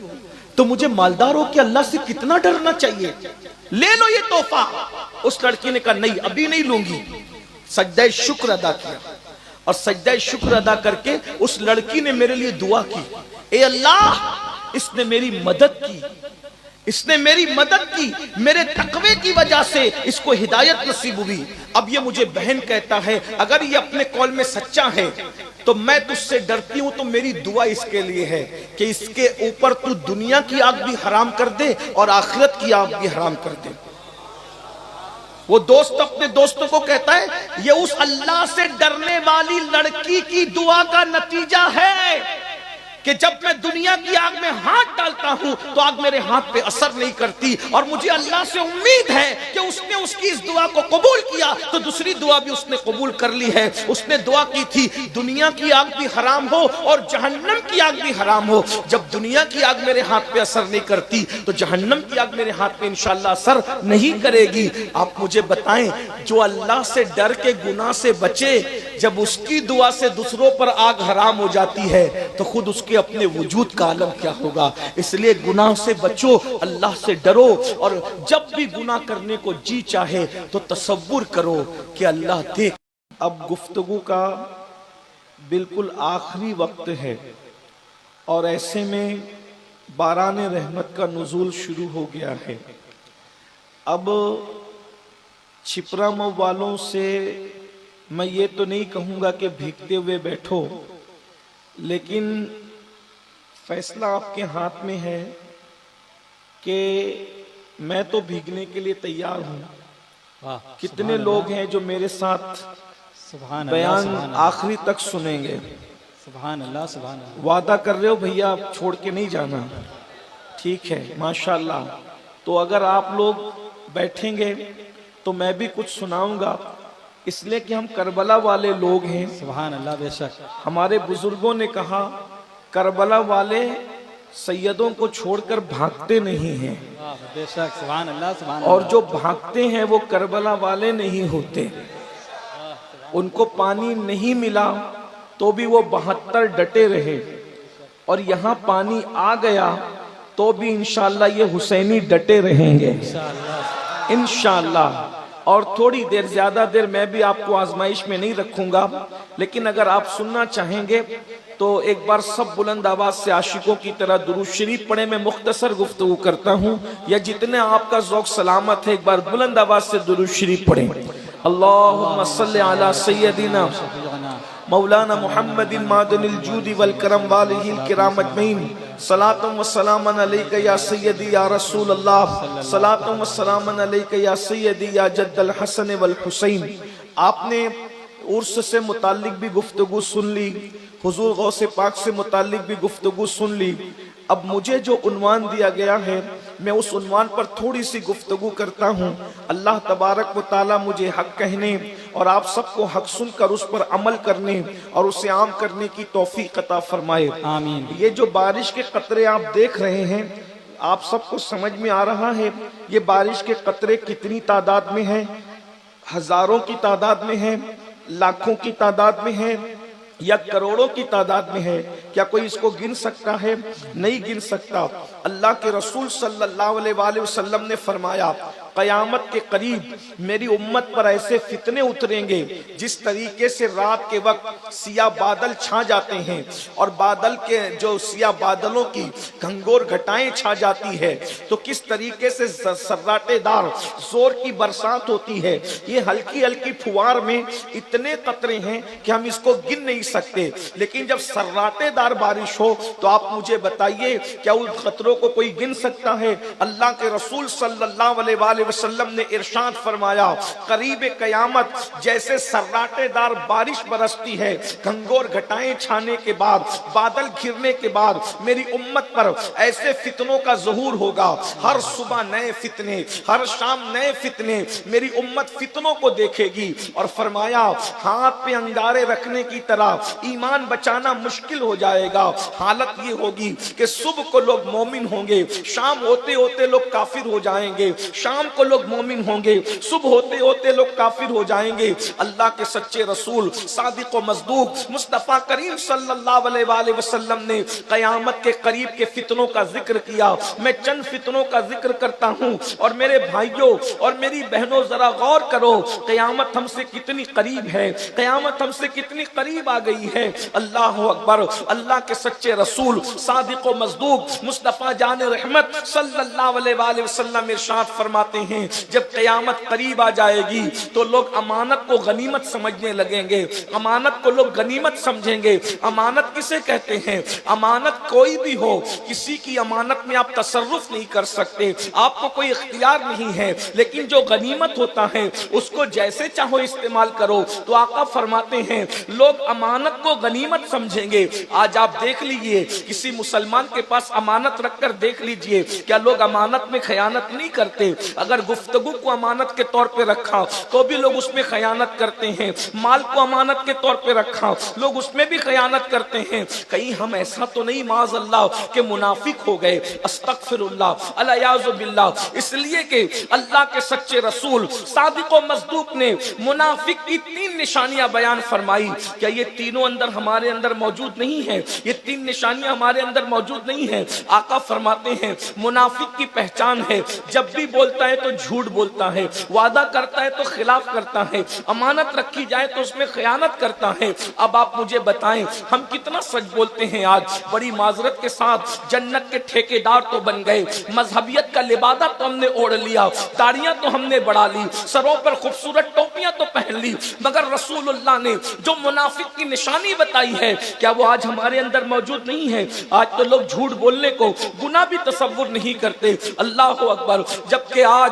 تو مجھے مالدار ہو کہ اللہ سے کتنا ڈرنا چاہیے. لے لو یہ تحفہ. اس لڑکی نے کہا نہیں ابھی نہیں لوں گی. سجدہ شکر ادا کیا اور سجدہ شکر ادا کر کے اس لڑکی نے میرے لیے دعا کی، اے اللہ اس نے میری مدد کی، اس نے میری مدد کی، میرے تقوی کی وجہ سے اس کو ہدایت نصیب ہوئی. اب یہ مجھے بہن کہتا ہے، اگر یہ اپنے قول میں سچا ہے تو میں تجھ سے ڈرتی ہوں، تو میری دعا اس کے لیے ہے کہ اس کے اوپر تو دنیا کی آگ بھی حرام کر دے اور آخرت کی آگ بھی حرام کر دے. وہ دوست اپنے دوستوں کو کہتا ہے یہ اس اللہ سے ڈرنے والی لڑکی کی دعا کا نتیجہ ہے کہ جب میں دنیا کی آگ میں ہاتھ ڈالتا ہوں تو آگ میرے ہاتھ پہ اثر نہیں کرتی. اور مجھے اللہ سے امید ہے کہ اس نے اس کی اس دعا کو قبول کیا تو دوسری دعا بھی اس نے قبول کر لی ہے. اس نے دعا کی تھی دنیا کی آگ بھی حرام ہو اور جہنم کی آگ بھی حرام ہو. جب دنیا کی آگ میرے ہاتھ پہ اثر نہیں کرتی تو جہنم کی آگ میرے ہاتھ پہ انشاءاللہ اثر نہیں کرے گی. آپ مجھے بتائیں جو اللہ سے ڈر کے گناہ سے بچے، جب اس کی دعا سے دوسروں پر آگ حرام ہو جاتی ہے تو خود اس کے اپنے وجود کا عالم کیا ہوگا. اس لیے گناہ سے بچو، اللہ سے ڈرو، اور جب بھی گناہ کرنے کو جی چاہے تو تصور کرو کہ اللہ دیکھ. اب گفتگو کا بالکل آخری وقت ہے اور ایسے میں باران رحمت کا نزول شروع ہو گیا ہے. اب چھپرا مئو والوں سے میں یہ تو نہیں کہوں گا کہ بھیگتے ہوئے بیٹھو، لیکن فیصلہ آپ کے ہاتھ میں ہے کہ میں تو بھیگنے کے لیے تیار ہوں، کتنے لوگ ہیں جو میرے ساتھ بیان آخری تک سنیں گے؟ سبحان اللہ سبحان اللہ. وعدہ کر رہے ہو بھیا چھوڑ کے نہیں جانا؟ ٹھیک ہے ماشاءاللہ. تو اگر آپ لوگ بیٹھیں گے تو میں بھی کچھ سناؤں گا، اس لیے کہ ہم کربلا والے لوگ ہیں. سبحان اللہ. بے شک ہمارے بزرگوں نے کہا کربلا والے سیدوں کو چھوڑ کر بھاگتے نہیں ہیں، بے شک. سبحان اللہ سبحان اللہ. اور جو بھاگتے ہیں وہ کربلا والے نہیں ہوتے. ان کو پانی نہیں ملا تو بھی وہ 72 ڈٹے رہے، اور یہاں پانی آ گیا تو بھی انشاءاللہ یہ حسینی ڈٹے رہیں گے انشاءاللہ. اور تھوڑی دیر زیادہ دیر میں بھی آپ کو آزمائش میں نہیں رکھوں گا، لیکن اگر آپ سننا چاہیں گے تو ایک بار سب بلند آواز سے عاشقوں کی طرح درود شریف پڑھیں. میں مختصر گفتگو کرتا ہوں، یا جتنے آپ کا ذوق سلامت ہے ایک بار بلند آواز سے درود شریف پڑھیں. اللہم صلی علی سیدنا مولانا محمد معدن الجود والکرم والہ الکرام اجمعین. صلاۃ و سلام علیک یا سیدی یا رسول اللہ، صلاۃ و سلام علیک یا سیدی یا جد الحسن والحسین. آپ نے عرس سے متعلق بھی گفتگو سن لی، حضور غوث پاک سے متعلق بھی گفتگو سن لی. اب مجھے جو عنوان دیا گیا ہے میں اس عنوان پر تھوڑی سی گفتگو کرتا ہوں. اللہ تبارک و تعالی مجھے حق کہنے اور آپ سب کو حق سن کر اس پر عمل کرنے اور اسے عام کرنے کی توفیق عطا فرمائے. آمین. یہ جو بارش کے قطرے آپ دیکھ رہے ہیں، آپ سب کو سمجھ میں آ رہا ہے یہ بارش کے قطرے کتنی تعداد میں ہیں؟ ہزاروں کی تعداد میں ہیں، لاکھوں کی تعداد میں ہیں، یا کروڑوں کی تعداد میں ہے؟ کیا کوئی اس کو گن سکتا ہے؟ نہیں گن سکتا. اللہ کے رسول صلی اللہ علیہ وآلہ وسلم نے فرمایا قیامت کے قریب میری امت پر ایسے فتنے اتریں گے جس طریقے سے رات کے وقت سیاہ بادل چھا جاتے ہیں اور بادل کے جو سیاہ بادلوں کی گھنگور گھٹائیں چھا جاتی ہے تو کس طریقے سے سراٹے دار زور کی برسات ہوتی ہے. یہ ہلکی ہلکی پھوار میں اتنے قطرے ہیں کہ ہم اس کو گن نہیں سکتے. لیکن جب سراٹے دار بارش ہو تو آپ مجھے بتائیے کیا ان قطروں کو کوئی گن سکتا ہے؟ اللہ کے رسول صلی اللہ علیہ وآلہ وسلم نے ارشاد فرمایا قریب قیامت جیسے سراٹے دار بارش برستی ہے، گھنگور گھٹائیں چھانے کے بعد، بادل گھرنے کے بعد میری امت پر ایسے فتنوں کا ظہور ہوگا. ہر صبح نئے فتنے، ہر شام نئے فتنے. میری امت فتنوں کو دیکھے گی. اور فرمایا ہاتھ پہ انگارے رکھنے کی طرح ایمان بچانا مشکل ہو جائے گا. حالت یہ ہوگی کہ صبح کو لوگ مومن ہوں گے، شام ہوتے ہوتے لوگ کافر ہو جائیں گے، شام کو لوگ مومن ہوں گے، صبح ہوتے ہوتے لوگ کافر ہو جائیں گے. اللہ کے سچے رسول صادق و مصدوق مصطفیٰ کریم صلی اللہ علیہ وآلہ وسلم نے قیامت کے قریب کے فتنوں کا ذکر کیا. میں چند فتنوں کا ذکر کرتا ہوں. اور میرے بھائیوں اور میری بہنوں ذرا غور کرو قیامت ہم سے کتنی قریب ہے، قیامت ہم سے کتنی قریب آ گئی ہے. اللہ اکبر. اللہ کے سچے رسول صادق و مصدوق مصطفیٰ جان رحمت صلی اللہ علیہ وآلہ وسلم ارشاد فرماتے ہیں جب قیامت قریب آ جائے گی تو لوگ امانت کو غنیمت سمجھنے لگیں گے. امانت کو لوگ غنیمت سمجھیں گے. امانت کسے کہتے ہیں؟ امانت کوئی بھی ہو، کسی کی امانت میں آپ تصرف نہیں کر سکتے، آپ کو کوئی اختیار نہیں ہے. لیکن جو غنیمت ہوتا ہے اس کو جیسے چاہو استعمال کرو. تو آقا فرماتے ہیں لوگ امانت کو غنیمت سمجھیں گے. آج آپ دیکھ لیجئے کسی مسلمان کے پاس امانت رکھ کر دیکھ لیجئے کیا لوگ امانت میں خیانت نہیں کرتے؟ اگر گفتگو کو امانت کے طور پہ رکھا تو بھی لوگ اس میں خیانت کرتے ہیں. مال کو امانت کے طور پہ رکھا لوگ اس میں بھی خیانت کرتے ہیں. کہیں ہم ایسا تو نہیں معاذ اللہ کہ منافق ہو گئے؟ استغفر اللہ الیاذ باللہ. اس لیے کہ اللہ کے سچے رسول صادق و مصدوق نے منافق کی 3 نشانیاں بیان فرمائی. کیا یہ تینوں اندر ہمارے اندر موجود نہیں ہے؟ یہ 3 نشانیاں ہمارے اندر موجود نہیں ہیں؟ آقا فرماتے ہیں منافق کی پہچان ہے جب بھی بولتا ہے تو جھوٹ بولتا ہے، وعدہ کرتا ہے تو خلاف کرتا ہے، امانت رکھی جائے تو اس میں خیانت کرتا ہے. اب آپ مجھے بتائیں ہم کتنا سچ بولتے ہیں؟ آج بڑی معذرت کے ساتھ جنت کے ٹھیکیدار تو بن گئے، مذہبیت کا لبادہ تو ہم نے اوڑھ لیا، داڑیاں تو ہم نے بڑھا لی، سروں پر خوبصورت ٹوپیاں تو پہن لی، مگر رسول اللہ نے جو منافق کی نشانی بتائی ہے کیا وہ آج ہمارے اندر موجود نہیں ہے؟ آج تو لوگ جھوٹ بولنے کو گناہ بھی تصور نہیں کرتے. اللہ اکبر. جبکہ آج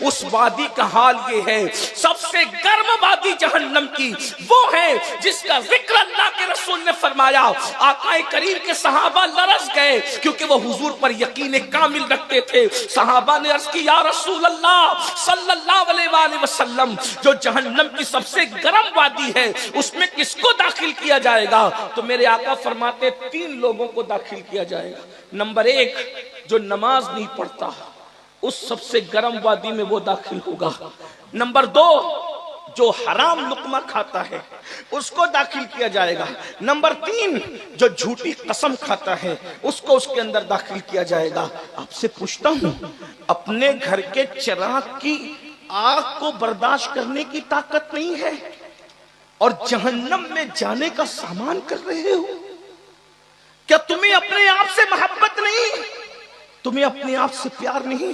اس وادی کا حال یہ ہے، سب سے گرم وادی جہنم کی وہ ہے جس کا ذکر اللہ کے رسول نے فرمایا۔ آقا کریم کے صحابہ لرز گئے کیونکہ وہ حضور پر یقین کامل رکھتے تھے۔ صحابہ نے عرض کی یا رسول اللہ صلی اللہ علیہ وآلہ وسلم، جو جہنم کی سب سے گرم وادی ہے اس میں کس کو داخل کیا جائے گا؟ تو میرے آقا فرماتے 3 لوگوں کو داخل کیا جائے گا۔ نمبر 1 جو نماز نہیں پڑھتا اس سب سے گرم وادی میں وہ داخل ہوگا۔ نمبر 2 جو حرام لقمہ کھاتا ہے اس کو داخل کیا جائے گا۔ نمبر 3 جو جھوٹی قسم کھاتا ہے اس کو اس کے اندر داخل کیا جائے گا۔ آپ سے پوچھتا ہوں، اپنے گھر کے چراغ کی آگ کو برداشت کرنے کی طاقت نہیں ہے اور جہنم میں جانے کا سامان کر رہے ہو؟ کیا تمہیں اپنے آپ سے محبت نہیں؟ تمہیں اپنے آپ سے پیار نہیں؟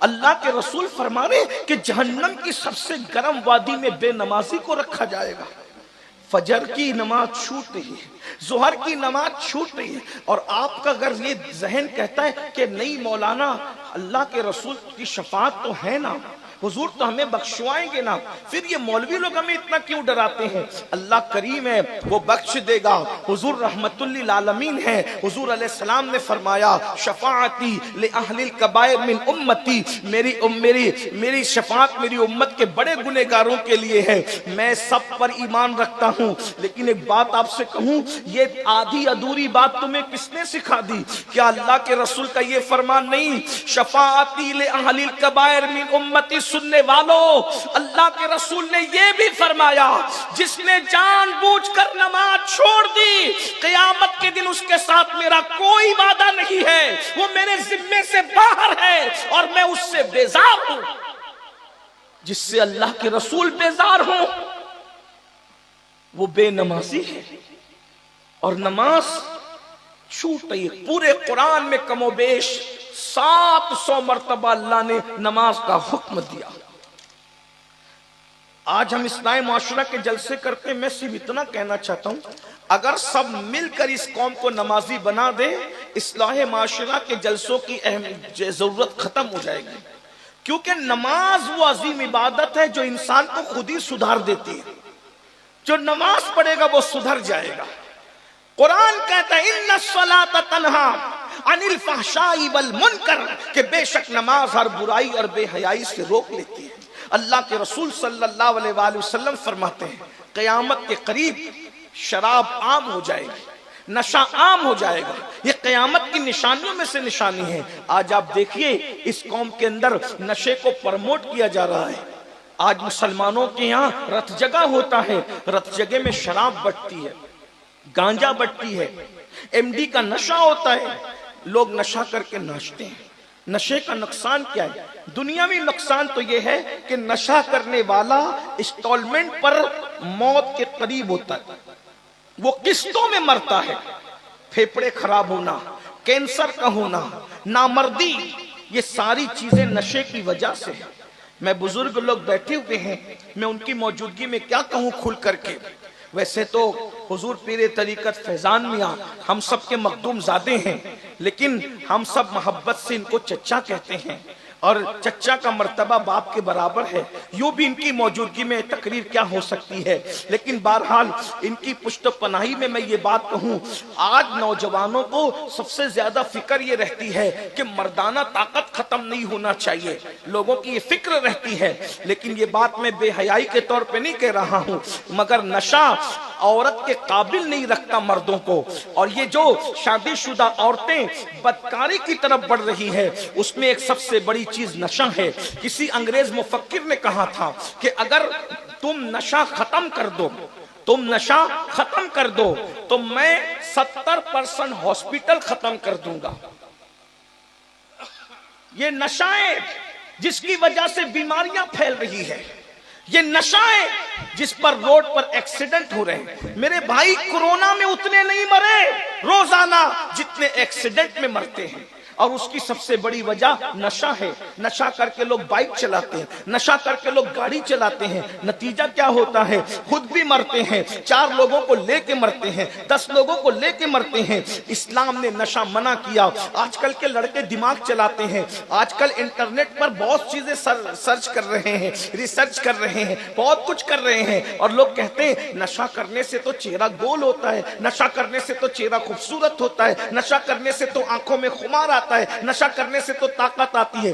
اللہ کے رسول فرما رہے کہ جہنم کی سب سے گرم وادی میں بے نمازی کو رکھا جائے گا۔ فجر کی نماز چھوٹ رہی ہے، ظہر کی نماز چھوٹ رہی ہے، اور آپ کا اگر یہ ذہن کہتا ہے کہ نہیں مولانا اللہ کے رسول کی شفاعت تو ہے نا، حضور تو ہمیں بخشوائیں گے نا، پھر یہ مولوی لوگ ہمیں اتنا کیوں ڈراتے ہیں؟ اللہ کریم ہے، وہ بخش دے گا۔ حضور رحمت للعالمین ہے، حضور علیہ السلام نے فرمایا شفاعتی لأہل الکبائر من امتی، میری شفاعت میری امت کے بڑے گنہگاروں کے لیے ہے۔ میں سب پر ایمان رکھتا ہوں، لیکن ایک بات آپ سے کہوں، یہ آدھی ادھوری بات تمہیں کس نے سکھا دی؟ کیا اللہ کے رسول کا یہ فرمان نہیں شفاعتی لأہل الکبائر من امتی؟ سننے والوں، اللہ کے رسول نے یہ بھی فرمایا جس نے جان بوجھ کر نماز چھوڑ دی قیامت کے دن اس کے ساتھ میرا کوئی وعدہ نہیں ہے، وہ میرے ذمے سے باہر ہے اور میں اس سے بیزار ہوں۔ جس سے اللہ کے رسول بیزار ہوں وہ بے نمازی ہے، اور نماز چھوٹ رہی ہے۔ پورے قرآن میں کم و بیش 700 مرتبہ اللہ نے نماز کا حکم دیا۔ آج ہم اصلاح معاشرہ کے جلسے کرتے ہیں، میں صرف اتنا کہنا چاہتا ہوں اگر سب مل کر اس قوم کو نمازی بنا دے، اصلاح معاشرہ کے جلسوں کی ضرورت ختم ہو جائے گی، کیونکہ نماز وہ عظیم عبادت ہے جو انسان کو خود ہی سدھار دیتی ہے۔ جو نماز پڑھے گا وہ سدھر جائے گا۔ قرآن کہتا ہے ان الصلاۃ تنہا عن الفحشاء والمنکر، کہ بے شک نماز ہر برائی اور بے حیائی سے روک لیتی ہے۔ اللہ کے رسول صلی اللہ علیہ وآلہ وسلم فرماتے ہیں قیامت کے قریب شراب عام ہو جائے گی، نشہ عام ہو جائے گا، یہ قیامت کی نشانیوں میں سے نشانی ہے۔ آج آپ دیکھیے اس قوم کے اندر نشے کو پرموٹ کیا جا رہا ہے۔ آج مسلمانوں کے یہاں رت جگہ ہوتا ہے، رت جگہ میں شراب بٹتی ہے، گانجا بٹتی ہے، ایم ڈی کا نشہ ہوتا ہے، لوگ نشہ کر کے ناچتے ہیں۔ نشے کا نقصان کیا ہے؟ دنیاوی نقصان تو یہ ہے کہ نشہ کرنے والا انسٹالمنٹ پر موت کے قریب ہوتا ہے، وہ قسطوں میں مرتا ہے۔ پھیپھڑے خراب ہونا، کینسر کا ہونا، نامردی، یہ ساری چیزیں نشے کی وجہ سے ہیں۔ میں بزرگ لوگ بیٹھے ہوئے ہیں، میں ان کی موجودگی میں کیا کہوں کھل کر کے؟ ویسے تو حضور پیر طریقت فیضان میاں ہم سب کے مخدوم زادے ہیں، لیکن ہم سب محبت سے ان کو چچا کہتے ہیں، اور چچا کا مرتبہ باپ کے برابر ہے۔ یوں بھی ان کی موجودگی میں تقریر کیا ہو سکتی ہے، لیکن بہرحال ان کی پشت پناہی میں یہ بات کہوں، آج نوجوانوں کو سب سے زیادہ فکر یہ رہتی ہے کہ مردانہ طاقت ختم نہیں ہونا چاہیے، لوگوں کی یہ فکر رہتی ہے۔ لیکن یہ بات میں بے حیائی کے طور پہ نہیں کہہ رہا ہوں، مگر نشہ عورت کے قابل نہیں رکھتا مردوں کو، اور یہ جو شادی شدہ عورتیں بدکاری کی طرف بڑھ رہی ہے اس میں ایک سب سے بڑی چیز نشہ ہے۔ کسی انگریز مفکر نے کہا تھا کہ اگر تم نشہ ختم کر دو تو میں 70% ہاسپٹل ختم کر دوں گا۔ یہ نشہ ہے جس کی وجہ سے بیماریاں پھیل رہی ہے، یہ نشہ ہے جس پر روڈ پر ایکسیڈنٹ ہو رہے ہیں۔ میرے بھائی کورونا میں اتنے نہیں مرے روزانہ جتنے ایکسیڈنٹ میں مرتے ہیں۔ اور اس کی سب سے بڑی وجہ نشہ ہے. نشہ کر کے لوگ بائک چلاتے ہیں, نشہ کر کے لوگ گاڑی چلاتے ہیں. نتیجہ کیا ہوتا ہے؟ خود بھی مرتے ہیں, 4 لوگوں کو لے کے مرتے ہیں, 10 لوگوں کو لے کے مرتے ہیں. اسلام نے نشہ منع کیا. آج کل کے لڑکے دماغ چلاتے ہیں, آج کل انٹرنیٹ پر بہت چیزیں سرچ کر رہے ہیں, ریسرچ کر رہے ہیں, بہت کچھ کر رہے ہیں, اور لوگ کہتے ہیں نشہ کرنے سے تو چہرہ گول ہوتا ہے, نشہ کرنے سے تو چہرہ خوبصورت ہوتا ہے, نشہ کرنے سے تو آنکھوں میں خمار آتا ہے, نشہ کرنے سے تو طاقت آتی ہے.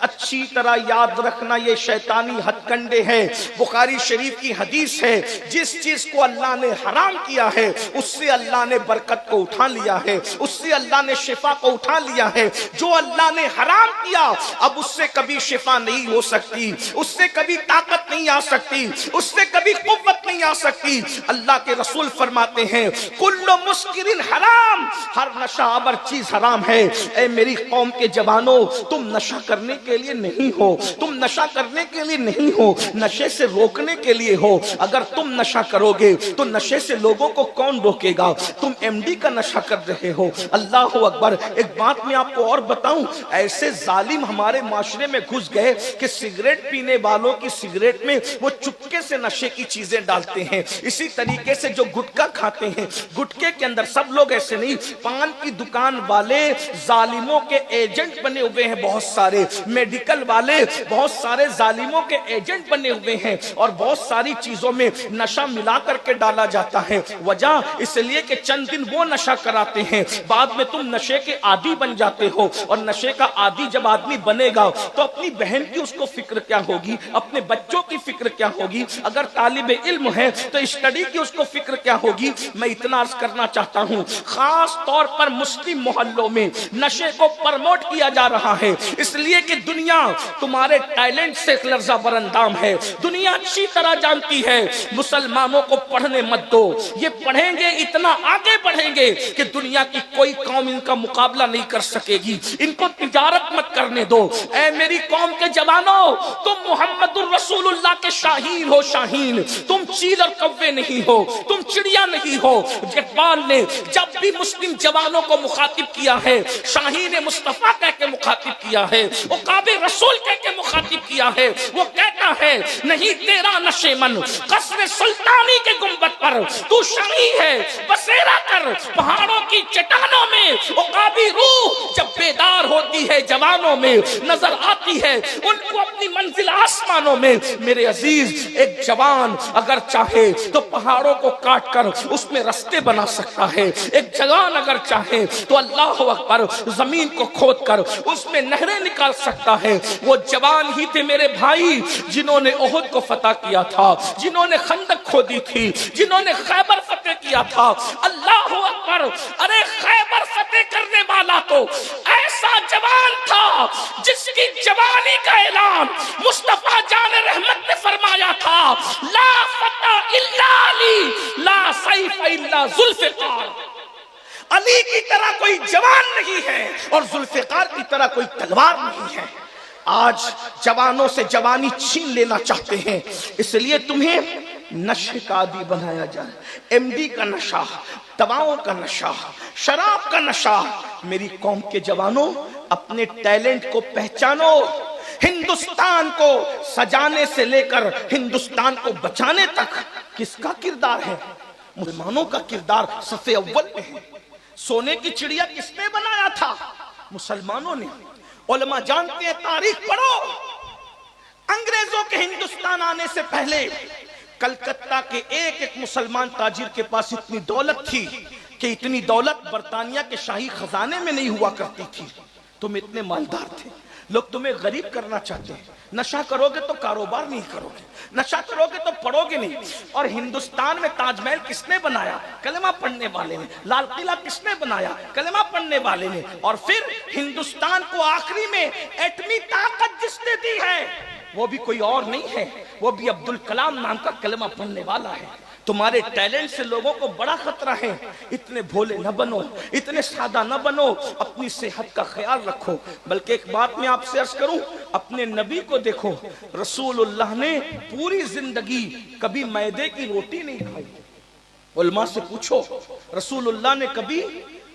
اچھی طرح یاد رکھنا, یہ شیطانی ہتھ کنڈے ہیں. بخاری شریف کی حدیث ہے, جس چیز کو اللہ نے حرام کیا ہے اس سے اللہ نے برکت کو اٹھا لیا ہے, اس سے اللہ نے شفا کو اٹھا لیا ہے. جو اللہ نے حرام کیا اب اس سے کبھی شفا نہیں ہو سکتی, اس سے کبھی طاقت نہیں آ سکتی, اس سے کبھی قوت نہیں آ سکتی. اللہ کے رسول فرماتے ہیں کل مسکرن حرام, ہر نشہ آور چیز حرام ہے. اے میری قوم کے جوانوں, تم نشہ کرنے کے لیے نہیں ہو, تم نشہ کرنے کے لیے نہیں ہو, نشے سے روکنے کے لیے ہو. اگر تم نشہ کرو گے تو نشے سے لوگوں کو کون روکے گا؟ تم ایم ڈی کا نشہ کر رہے ہو. اللہ اکبر. ایک بات میں آپ کو اور بتاؤں, ایسے ظالم ہمارے معاشرے میں گھس گئے کہ سگریٹ پینے والوں کی سگریٹ میں وہ چپکے سے نشے کی چیزیں ڈالتے ہیں. اسی طریقے سے جو گٹکا کھاتے ہیں, گٹکے کے اندر سب لوگ ایسے نہیں, پان کی دکان والے ظالموں کے ایجنٹ بنے ہوئے ہیں, بہت سارے میڈیکل والے بہت سارے ظالموں کے ایجنٹ بنے ہوئے ہیں, اور بہت ساری چیزوں میں نشہ ملا کر کے ڈالا جاتا ہے. وجہ اس لیے کہ چند دن وہ نشہ کراتے ہیں, بعد میں تم نشے کے عادی بن جاتے ہو. اور نشے کا عادی جب آدمی بنے گا تو اپنی بہن کی اس کو فکر کیا ہوگی, اپنے بچوں کی فکر کیا ہوگی, اگر طالب علم ہے تو اسٹڈی کی اس کو فکر کیا ہوگی. میں اتنا عرض کرنا چاہتا ہوں, خاص طور پر مسلم محلوں میں نشے کو پرموٹ کیا جا رہا ہے, اس لیے کہ دنیا تمہارے ٹیلنٹ سے لرزہ برندام ہے. دنیا اچھی طرح جانتی ہے مسلمانوں کو پڑھنے مت دو, یہ پڑھیں گے اتنا آگے بڑھیں گے کہ دنیا کی کوئی قوم ان کا مقابلہ نہیں کر سکے گی. ان کو تجارت مت کرنے دو. اے میری قوم کے جوانوں, تم محمد الرسول اللہ کے شاہین ہو, شاہین. تم چیل اور کوے نہیں ہو, تم چڑیا نہیں ہو. اقبال نے جب بھی مسلم جوانوں کو مخاطب کیا ہے, شاہین مصطفیٰ کہہ کے مخاطب کیا ہے, عقاب رسول کہہ کے مخاطب کیا ہے. وہ کہتا ہے نہیں تیرا نشے من قصر سلطانی کے گنبد پر, تو شاہی ہے بسیرا کر پہاڑوں کی چٹانوں میں. عقابی روح جب بیدار ہوتی ہے جوانوں میں, نظر آتی ہے ان کو اپنی منزل آسمانوں میں. میرے عزیز, ایک جوان اگر چاہے تو پہاڑوں کو کاٹ کر اس میں رستے بنا سکتا ہے. ایک جوان اگر چاہے تو اللہ اکبر زمین کو کھود کر اس میں نہریں نکال سکتا ہے. وہ جوان ہی تھے میرے بھائی جنہوں نے احد کو فتح کیا تھا, جنہوں نے خندق کھودی تھی, جنہوں نے خیبر فتح کیا تھا. اللہ اکبر. ارے خیبر فتح کرنے والا تو ایسا جوان تھا جس کی جوانی کا اعلان مصطفیٰ جان رحمت نے فرمایا تھا, لا فتح الا علی, لا سیف الا ذوالفقار. علی کی طرح کوئی جوان نہیں ہے اور ذوالفقار کی طرح کوئی تلوار نہیں ہے. آج جوانوں سے جوانی چھین لینا چاہتے ہیں, اس لیے تمہیں نشے کا عادی بنایا جائے. ایم ڈی کا نشہ, دواؤں کا نشہ, شراب کا نشہ. میری قوم کے جوانوں, اپنے ٹیلنٹ کو پہچانو. ہندوستان کو سجانے سے لے کر ہندوستان کو بچانے تک کس کا کردار ہے؟ مسلمانوں کا کردار صف اول میں ہے. سونے کی چڑیا کس نے بنایا تھا؟ مسلمانوں نے. علماء جانتے ہیں, تاریخ پڑھو. انگریزوں کے ہندوستان آنے سے پہلے کلکتہ کے ایک ایک مسلمان تاجر کے پاس اتنی دولت تھی کہ اتنی دولت برطانیہ کے شاہی خزانے میں نہیں ہوا کرتی تھی. تم اتنے مالدار تھے, لوگ تمہیں غریب کرنا چاہتے ہیں. نشہ کرو گے تو کاروبار نہیں کرو گے, نشہ کرو گے تو پڑھو گے نہیں. اور ہندوستان میں تاج محل کس نے بنایا؟ کلمہ پڑھنے والے نے. لال قلعہ کس نے بنایا؟ کلمہ پڑھنے والے نے. اور پھر ہندوستان کو آخری میں ایٹمی طاقت جس نے دی ہے وہ بھی کوئی اور نہیں ہے, وہ بھی عبدالکلام نام کا کلمہ پڑھنے والا ہے. تمہارے ٹیلنٹ سے لوگوں کو بڑا خطرہ ہے. اتنے بھولے نہ بنو, اتنے سادہ نہ بنو, اپنی صحت کا خیال رکھو. بلکہ ایک بات میں آپ سے عرض کروں, اپنے نبی کو دیکھو, رسول اللہ نے پوری زندگی کبھی میدے کی روٹی نہیں کھائی. علماء سے پوچھو, رسول اللہ نے کبھی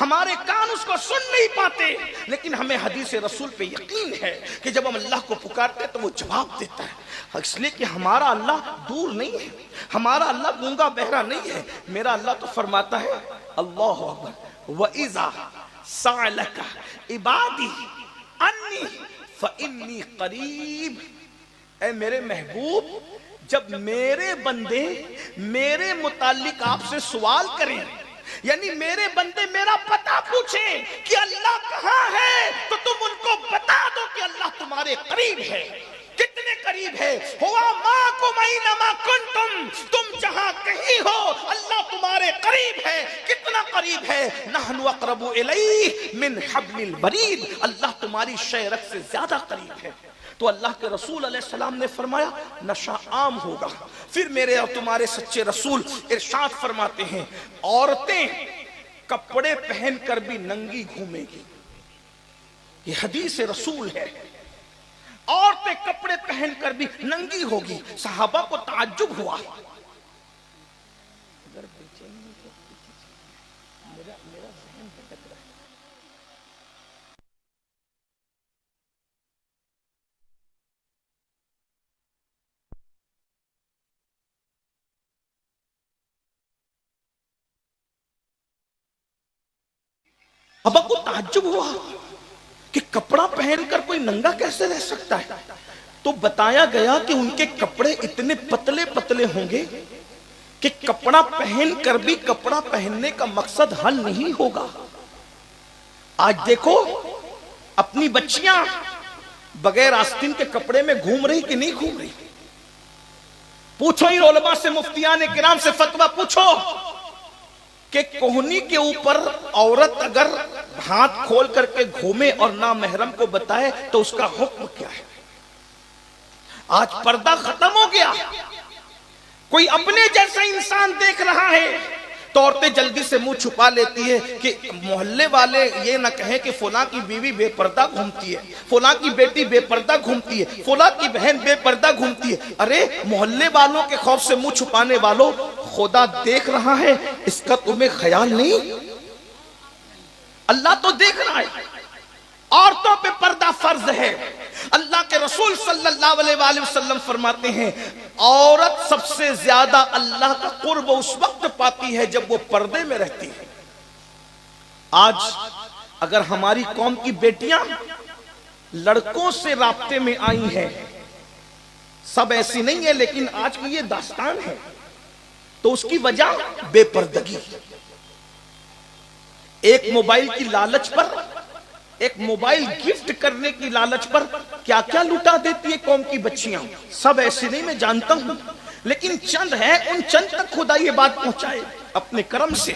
ہمارے کان اس کو سن نہیں پاتے، لیکن ہمیں حدیث رسول پہ یقین ہے کہ جب ہم اللہ کو پکارتے تو وہ جواب دیتا ہے، اس لیے کہ ہمارا اللہ دور نہیں ہے، ہمارا اللہ گونگا بہرا نہیں ہے۔ میرا اللہ تو فرماتا ہے اللہ اکبر، وَإِذَا سَأَلَكَ عِبَادِي عَنِّي فَإِنِّي قَرِيبٌ، اے میرے محبوب جب میرے بندے میرے متعلق آپ سے سوال کریں، یعنی میرے بندے میرا پتہ پوچھیں کہ اللہ کہاں ہے، تو تم ان کو بتا دو کہ اللہ تمہارے قریب ہے۔ کتنے قریب ہے؟ ہوا ماکم اینما کنتم، تم جہاں کہیں ہو اللہ تمہارے قریب ہے۔ کتنا قریب ہے؟ نحن اقرب الیہ من حبل الورید، اللہ تمہاری شہرک سے زیادہ قریب ہے۔ تو اللہ کے رسول علیہ السلام نے فرمایا نشہ عام ہوگا۔ پھر میرے اور تمہارے سچے رسول ارشاد فرماتے ہیں عورتیں کپڑے پہن کر بھی ننگی گھومیں گی، یہ حدیث رسول ہے، عورتیں کپڑے پہن کر بھی ننگی ہوگی۔ صحابہ کو تعجب ہوا، ابا کو تعجب ہوا کہ کپڑا پہن کر کوئی ننگا کیسے رہ سکتا ہے؟ تو بتایا گیا کہ ان کے کپڑے اتنے پتلے پتلے ہوں گے کہ کپڑا پہن کر بھی کپڑا پہننے کا مقصد حل نہیں ہوگا۔ آج دیکھو اپنی بچیاں بغیر آستین کے کپڑے میں گھوم رہی کہ نہیں گھوم رہی؟ پوچھو ہی علماء سے، مفتیان کرام سے فتویٰ پوچھو کہ کوہنی کے اوپر عورت اگر ہاتھ کھول کر کے گھومے اور نامحرم کو بتائے تو اس کا حکم کیا ہے؟ آج پردہ ختم ہو گیا، کوئی اپنے جیسا انسان دیکھ رہا ہے تو عورتیں جلدی سے منہ چھپا لیتی ہے کہ محلے والے یہ نہ کہیں کہ فلاں کی بیوی بے پردہ گھومتی ہے، فلاں کی بیٹی بے پردہ گھومتی ہے، فلاں کی بہن بے پردہ گھومتی ہے۔ ارے محلے والوں کے خوف سے منہ چھپانے والوں، خدا دیکھ رہا ہے، اس کا تمہیں خیال نہیں؟ اللہ تو دیکھ رہا ہے، عورتوں پہ پردہ فرض ہے۔ اللہ کے رسول صلی اللہ علیہ وآلہ وسلم فرماتے ہیں عورت سب سے زیادہ اللہ کا قرب اس وقت پاتی ہے جب وہ پردے میں رہتی ہے۔ آج اگر ہماری قوم کی بیٹیاں لڑکوں سے رابطے میں آئی ہیں، سب ایسی نہیں ہے لیکن آج کی یہ داستان ہے، تو اس کی وجہ بے پردگی، ایک موبائل کی لالچ پر، ایک موبائل گفٹ کرنے کی لالچ پر کیا کیا لٹا دیتی ہے قوم کی بچیاں۔ سب ایسے نہیں، میں جانتا ہوں، لیکن چند ہے، ان چند تک خدا یہ بات پہنچائے اپنے کرم سے۔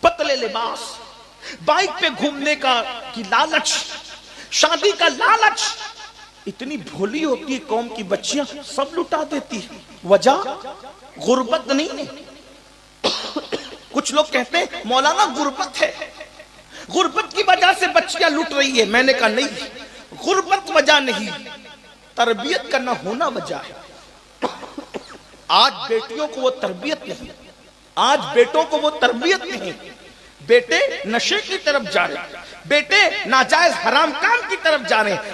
پتلے لباس، بائک پہ گھومنے کی لالچ، شادی کا لالچ، اتنی بھولی ہوتی ہے قوم کی بچیاں، سب لٹا دیتی ہے۔ وجہ غربت نہیں ہے۔ کچھ لوگ کہتے ہیں مولانا غربت ہے، غربت کی وجہ سے بچیاں لٹ رہی ہے۔ میں نے کہا نہیں، غربت وجہ نہیں، تربیت کا نہ ہونا وجہ ہے۔ آج بیٹیوں کو وہ تربیت نہیں، آج بیٹوں کو وہ تربیت نہیں۔ بیٹے نشے کی طرف جا رہے ہیں، بیٹے ناجائز حرام کام کی طرف جا رہے ہیں۔